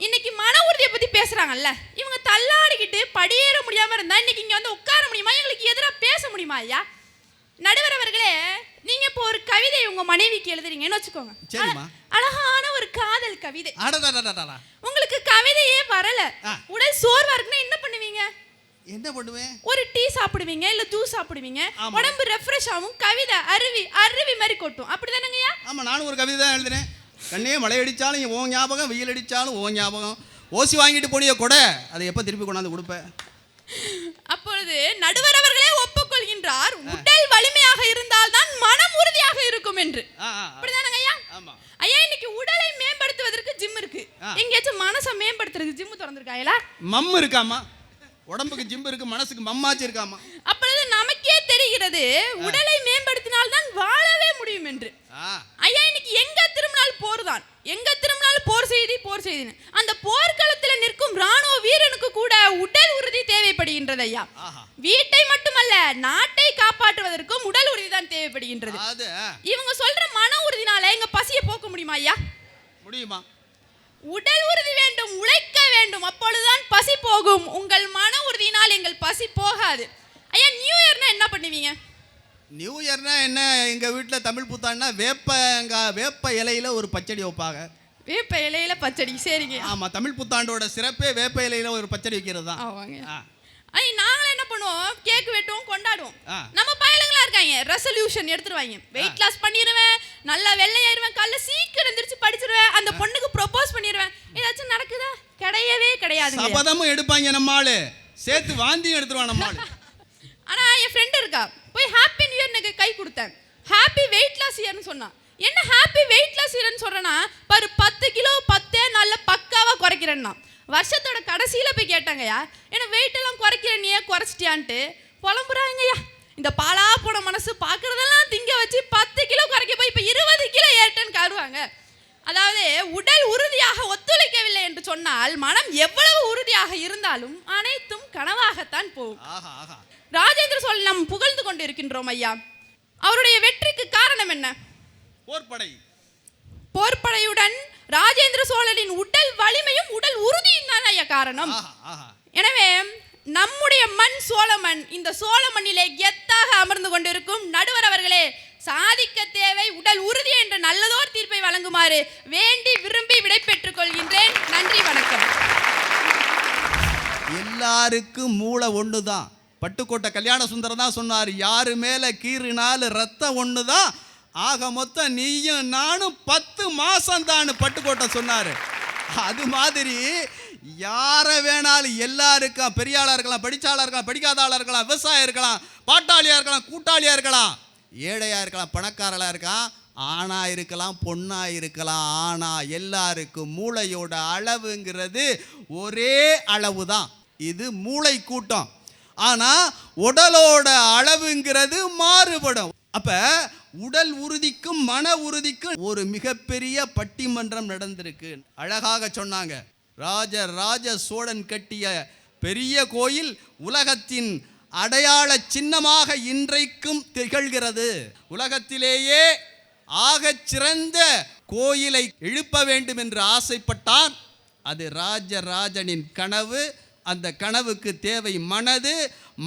இன்னைக்கு மன உறுதியை பத்தி பேசுறாங்கல்ல, இவங்க தள்ளாடிக்கிட்டு படியேற முடியாம இருந்தா இன்னைக்கு இங்க வந்து உட்கார முடியுமா? எங்களுக்கு எதிராக பேச முடியுமா ஐயா? நடுவர் அவர்களே, நீங்க இப்போ ஒரு கவிதை உங்க மனைவிக்கு எழுதுறீங்கன்னு வச்சுக்கோங்க. அழகான ஒரு காதல் கவிதை. உங்களுக்கு கவிதையே வரல, உடல் சோர்வா இருக்குன்னா என்ன பண்ணுவீங்க? என்ன பண்ணுவேன்? ஒரு டீ சாப்பிடுவீங்க, இல்ல ஜூஸ் சாப்பிடுவீங்க. உடம்பு ரெஃப்ரெஷ் ஆகும், கவிதை அருவி மாதிரி கொட்டும். அப்படிதானங்கய்யா? ஆமா, நானும் ஒரு கவிதை தான் எழுதுறேன். கண்ணே மழை அடிச்சாலும் ஓ ஞாபகம், வெயில் அடிச்சாலும் ஓ ஞாபகம். ஓசி வாங்கிட்டு போனிய கொடை, அதை எப்ப திருப்பி கொண்டாந்து கொடுப்பேன்? அப்பொழுது நடுவர் அவர்களே ஒப்புக்கொள்கின்றார், உடல் வலிமையாக இருந்தால் தான் மனம் உறுதியாக இருக்கும் என்று. அப்படிதானங்க ஐயா? ஐயா, இன்னைக்கு உடலை மேம்படுத்துவதற்கு ஜிம் இருக்கு. எங்கேயாச்சும் மனசை மேம்படுத்துறதுக்கு ஜிம் திறந்திருக்காங்களா? மம் இருக்காமா? உடம்புக்கு ஜிம் இருக்கு, மனசுக்கு மம்மாச்சு இருக்காமா? அப்பொழுது நமக்கே தெரிகிறது உடலை மேம்படுத்தினால் தான் வாழவே முடியும் என்று. ஐயா, இன்னைக்கு எங்க திரும்பினால் போர் தான், எங்க திரும்பினால் போர் செய்தி. அந்த போர்க்களத்தில் நிற்கும் ராணுவ வீரனுக்கு கூட உடல் உறுதி தேவைப்படுகின்றது ஐயா. வீட்டை மட்டுமல்ல, நாட்டை காப்பாற்றுவதற்கும் உடல் உறுதி தான் தேவைப்படுகின்றது. இவங்க சொல்ற மன உறுதினால எங்க பசியை போக்க முடியுமா ஐயா? முடியுமா? உடல் உறுதி வேண்டும், உழைக்க வேண்டும், அப்பொழுதுதான் பசி போகும். உங்கள் மன உறுதியினால் எங்கள் பசி போகாது. ஐயா, நியூ இயர்னா என்ன பண்ணுவீங்க? நியூ இயர்னா என்ன, எங்க வீட்டில் தமிழ் புத்தாண்டுனா வேப்ப இலையில ஒரு பச்சடி வைப்பாங்க. வேப்ப இலையில பச்சடி, சரிங்க. ஆமா, தமிழ் புத்தாண்டோட சிறப்பே வேப்ப இலையில ஒரு பச்சடி வைக்கிறது தான். நாங்களும் என்ன பண்ணுவோம், கேக் வெட்டுவோம், கொண்டாடுவோம். நம்ம பயலுங்களா இருக்காங்க, ரெசல்யூஷன் எடுத்துருவாங்க. வெயிட் லாஸ் பண்ணிடுவேன், நல்லா வெள்ளையாயிருவேன், காலைல சீக்கிரம் எந்திரிச்சு படிச்சிருவேன், அந்த பொண்ணுக்கு ப்ரொபோஸ் பண்ணிடுவேன். ஏதாச்சும் நடக்குதா? கிடையவே கிடையாது. சபதமும் எடுப்பாங்க நம்ம ஆளு, சேர்த்து வாந்தியும் எடுத்துருவான் நம்ம ஆளு. ஆனா என் ஃப்ரெண்ட் இருக்கா, போய் ஹாப்பி நியூ இயர்னுக்கு கை கொடுத்தேன். ஹாப்பி வெயிட் லாஸ் இயர்னு சொன்னா. என்ன ஹாப்பி வெயிட் லாஸ் இயர்னு சொல்றேன்னா, பாரு 10 கிலோ 10 நாள்ல பக்காவா குறைக்கிறேன்னா. வருஷத்தோட கடைசியில போய் கேட்டாங்கய்யா, ஏன்னா வெயிட் எல்லாம் குறைக்கிற நீ குறைச்சிட்டியான்ட்டு புலம்புறாங்கய்யா. இந்த பாலா போன மனசு பார்க்கறதெல்லாம் திங்க வச்சு 10 கிலோ குறைக்க போய் இப்போ 20 கிலோ ஏற்றன்னு காருவாங்க. அதாவது உடல் உறுதியாக ஒத்துழைக்கவில்லை என்று சொன்னால் மனம் எவ்வளவு உறுதியாக இருந்தாலும் அனைத்தும் கனவாகத்தான் போகும். ராஜேந்திர சோழன் நாம் புகழ்ந்து கொண்டு இருக்கின்றோம் ஐயா. அவருடைய வெற்றிக்கு காரணம் என்ன? போர்ப்படை. போர்ப்படையுடன் ராஜேந்திர சோழனின் உடல் வலிமையும் உடல் உறுதியும் தான் ஐயா காரணம். எனவே நம்முடைய மண் சோழ மண். இந்த சோழ மண்ணிலே கெத்தாக அமர்ந்து கொண்டிருக்கும் நடுவர் அவர்களே, சாதிக்க தேவை உடல் உறுதி என்ற நல்லதோர் தீர்ப்பை வழங்குமாறு வேண்டி விரும்பி விடை பெற்றுக் கொள்கின்றேன். நன்றி, வணக்கம். எல்லாருக்கும் மூளை ஒன்று தான். பட்டுக்கோட்டை கல்யாண சுந்தரம் தான் சொன்னார், யாரு மேலே கீறினாலும் ரத்தம் ஒன்று தான். ஆக மொத்தம் நீயும் நானும் 10 மாதம் தான் பட்டுக்கோட்டை சொன்னார். அது மாதிரி யாரை வேணாலும் எல்லாருக்கும், பெரிய ஆளாக இருக்கலாம், படித்தாளாக இருக்கலாம், படிக்காத ஆளாக இருக்கலாம், விவசாயம் இருக்கலாம், பாட்டாளியாக இருக்கலாம், கூட்டாளியாக இருக்கலாம், ஏழையாக இருக்கலாம், பணக்காரலாக இருக்கலாம், ஆணாக இருக்கலாம், பொண்ணாக இருக்கலாம். ஆனால் எல்லாருக்கும் மூளையோட அளவுங்கிறது ஒரே அளவு தான். இது மூளை கூட்டம். ஆனால் உடலோட அளவுங்கிறது மாறுபடும். அப்போ உடல் உறுதிக்கும் மன உறுதிக்கும் ஒரு மிகப்பெரிய பட்டிமன்றம் நடந்திருக்கு. அழகாக சொன்னாங்க, ராஜ சோழன் கட்டிய பெரிய கோயில் உலகத்தின் அடையாள சின்னமாக இன்றைக்கும் திகழ்கிறது. உலகத்திலேயே ஆகச் சிறந்த கோயிலை எழுப்ப வேண்டும் என்று ஆசைப்பட்டான். அது ராஜராஜனின் கனவு. அந்த கனவுக்கு தேவை மனது.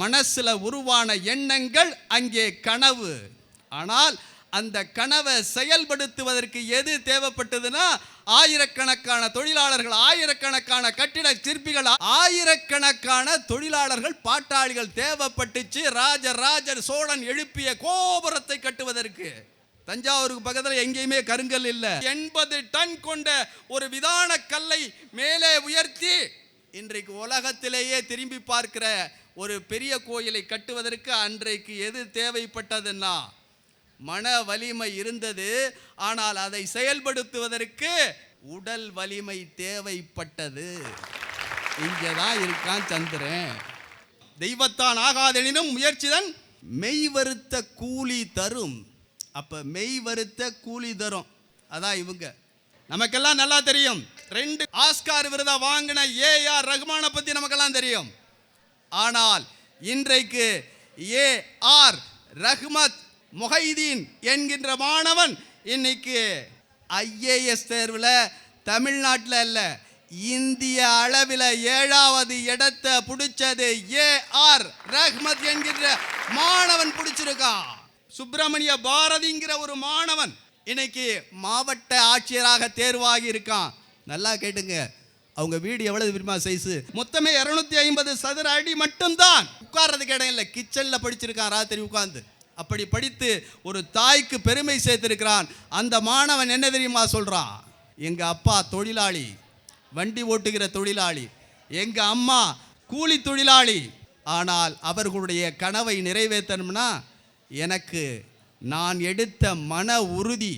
மனசுல உருவான எண்ணங்கள் அங்கே கனவு. ஆனால் அந்த கனவை செயல்படுத்துவதற்கு எது தேவைப்பட்டதுன்னா, ஆயிரக்கணக்கான தொழிலாளர்கள், ஆயிரக்கணக்கான கட்டிட சிற்பிகள், ஆயிரக்கணக்கான தொழிலாளர்கள், பாட்டாளிகள் தேவைப்பட்டுச்சு ராஜராஜன் சோழன் எழுப்பிய கோபுரத்தை கட்டுவதற்கு. தஞ்சாவூருக்கு பக்கத்தில் எங்கேயுமே கருங்கல் இல்லை. 80 டன் கொண்ட ஒரு விதான கல்லை மேலே உயர்த்தி இன்றைக்கு உலகத்திலேயே திரும்பி பார்க்கிற ஒரு பெரிய கோயிலை கட்டுவதற்கு அன்றைக்கு எது தேவைப்பட்டதுன்னா மன வலிமை இருந்தது. ஆனால் அதை செயல்படுத்துவதற்கு உடல் வலிமை தேவைப்பட்டது. இங்கே தான் இருக்கான் சந்திரன். தெய்வத்தான் ஆகாதெனினும் முயற்சிதான் மெய் வருத்த கூலி தரும். அப்போ மெய் வருத்த கூலி தரும். அதான் இவங்க. நமக்கெல்லாம் நல்லா தெரியும், 2 ஆஸ்கார் விருதை வாங்கின ஏஆர் ரஹ்மானை பற்றி நமக்கெல்லாம் தெரியும். ஆனால் இன்றைக்கு ஏஆர் ரஹ்மத் முஹைதீன் என்கின்ற மாணவன் இன்னைக்கு ஐஏஎஸ் தேர்வில் தமிழ்நாட்டில் இல்லை, இந்திய அளவில் 7வது இடத்தை பிடிச்சது ஏஆர் ரஹ்மத் என்கின்ற மாணவன் பிடிச்சிருக்கான். சுப்பிரமணிய பாரதிங்கிற ஒரு மாணவன் இன்னைக்கு மாவட்ட ஆட்சியராக தேர்வாகி இருக்கான். நல்லா கேட்டுங்க, அவங்க வீடு எவ்வளவு விரும்ப சைஸு, மொத்தமே 250 சதுர அடி மட்டும்தான். உட்கார்றதுக்கு இடம் இல்லை. கிச்சனில் படிச்சிருக்கான் ராத்திரி உட்கார்ந்து. அப்படி படித்து ஒரு தாய்க்கு பெருமை சேர்த்திருக்கிறான். அந்த மாணவன் என்ன தெரியுமா சொல்றான், எங்க அப்பா தொழிலாளி, வண்டி ஓட்டுகிற தொழிலாளி, எங்க அம்மா கூலி தொழிலாளி. ஆனால் அவர்களுடைய கனவை நிறைவேற்றணும்னா எனக்கு நான் எடுத்த மன உறுதி.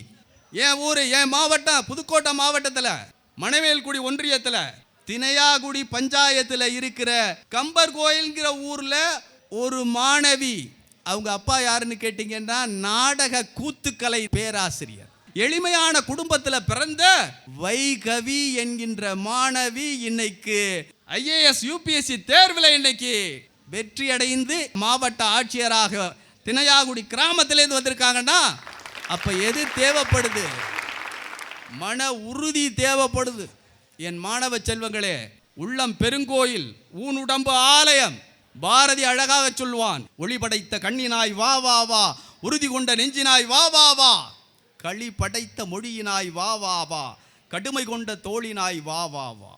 என் ஊர், என் மாவட்டம் புதுக்கோட்டை மாவட்டத்தில் மணவேல்குடி ஒன்றியத்தில் தினையாகுடி பஞ்சாயத்தில் இருக்கிற கம்பர் கோயில்ங்கிற ஊரில் ஒரு மாணவி, அவங்க அப்பா யாருன்னு கேட்டிங்கன்னா நாடக கூத்துக்கலை பேராசிரியர். எளிமையான குடும்பத்தில் பிறந்த வைகவி என்கின்ற மாணவி இன்னைக்கு ஐஏஎஸ் யூபிஎஸ்சி தேர்வில் இன்னைக்கு வெற்றி அடைந்து மாவட்ட ஆட்சியராக தினையாகுடி கிராமத்திலேருந்து வந்திருக்காங்கன்னா அப்போ எது தேவைப்படுது? மன உறுதி தேவைப்படுது. என் மாணவ செல்வங்களே, உள்ளம் பெருங்கோயில், ஊனுடம்பு ஆலயம். பாரதி அழகாக சொல்வான், ஒளி படைத்த கண்ணினாய் வா வா வா, உறுதி கொண்ட நெஞ்சினாய் வா வா வா, களி படைத்த மொழியினாய் வா வா வா, கடுமை கொண்ட தோளினாய் வா வா வா.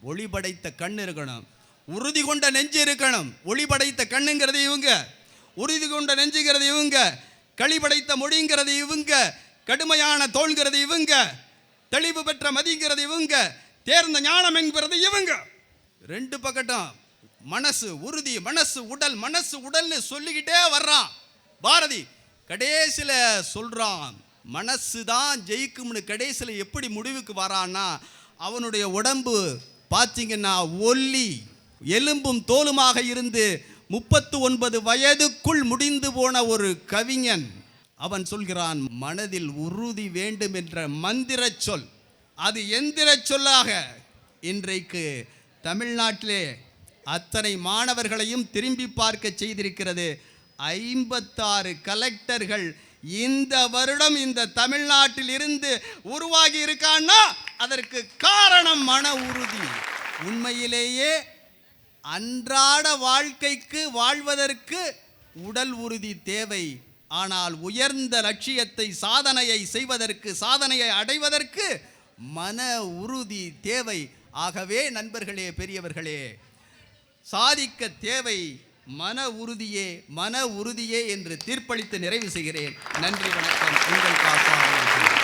ஒளி படைத்த கண் இருக்கணும், உறுதி கொண்ட நெஞ்சு இருக்கணும். ஒளி படைத்த கண்ணுங்கிறது இவங்க, உறுதி கொண்ட நெஞ்சுங்கிறது இவங்க, களி படைத்த மொழிங்கிறது இவங்க, கடுமையான தோள்கிறது இவங்க, தெளிவு பெற்ற மதிங்கிறது இவங்க, தேர்ந்த ஞானம் என்கிறது இவங்க. 2 பக்கட்டும் மனசு உறுதி, மனசு உடல், மனசு உடல்னு சொல்லிக்கிட்டே வர்றான் பாரதி. கடைசியில் சொல்றான் மனசு தான் ஜெயிக்கும்னு. கடைசியில் எப்படி முடிவுக்கு வரான்னா, அவனுடைய உடம்பு பார்த்தீங்கன்னா ஒல்லி எலும்பும் தோலுமாக இருந்து 39 வயதுக்குள் முடிந்து போன ஒரு கவிஞன். அவன் சொல்கிறான், மனதில் உறுதி வேண்டும் என்ற மந்திர சொல், அது எந்திர சொல்லாக இன்றைக்கு தமிழ்நாட்டிலே அத்தனை மாணவர்களையும் திரும்பி பார்க்க செய்திருக்கிறது. 56 கலெக்டர்கள் இந்த வருடம் இந்த தமிழ்நாட்டில் இருந்து உருவாகி இருக்கான்னா அதற்கு காரணம் மன உறுதி. உண்மையிலேயே அன்றாட வாழ்க்கைக்கு வாழ்வதற்கு உடல் உறுதி தேவை. ஆனால் உயர்ந்த லட்சியத்தை சாதனையை செய்வதற்கு சாதனையை அடைவதற்கு மன உறுதி தேவை. ஆகவே நண்பர்களே, பெரியவர்களே, சாதிக்க தேவை மன உறுதியே என்று தீர்ப்பளித்து நிறைவு செய்கிறேன். நன்றி, வணக்கம். உங்கள் காசா.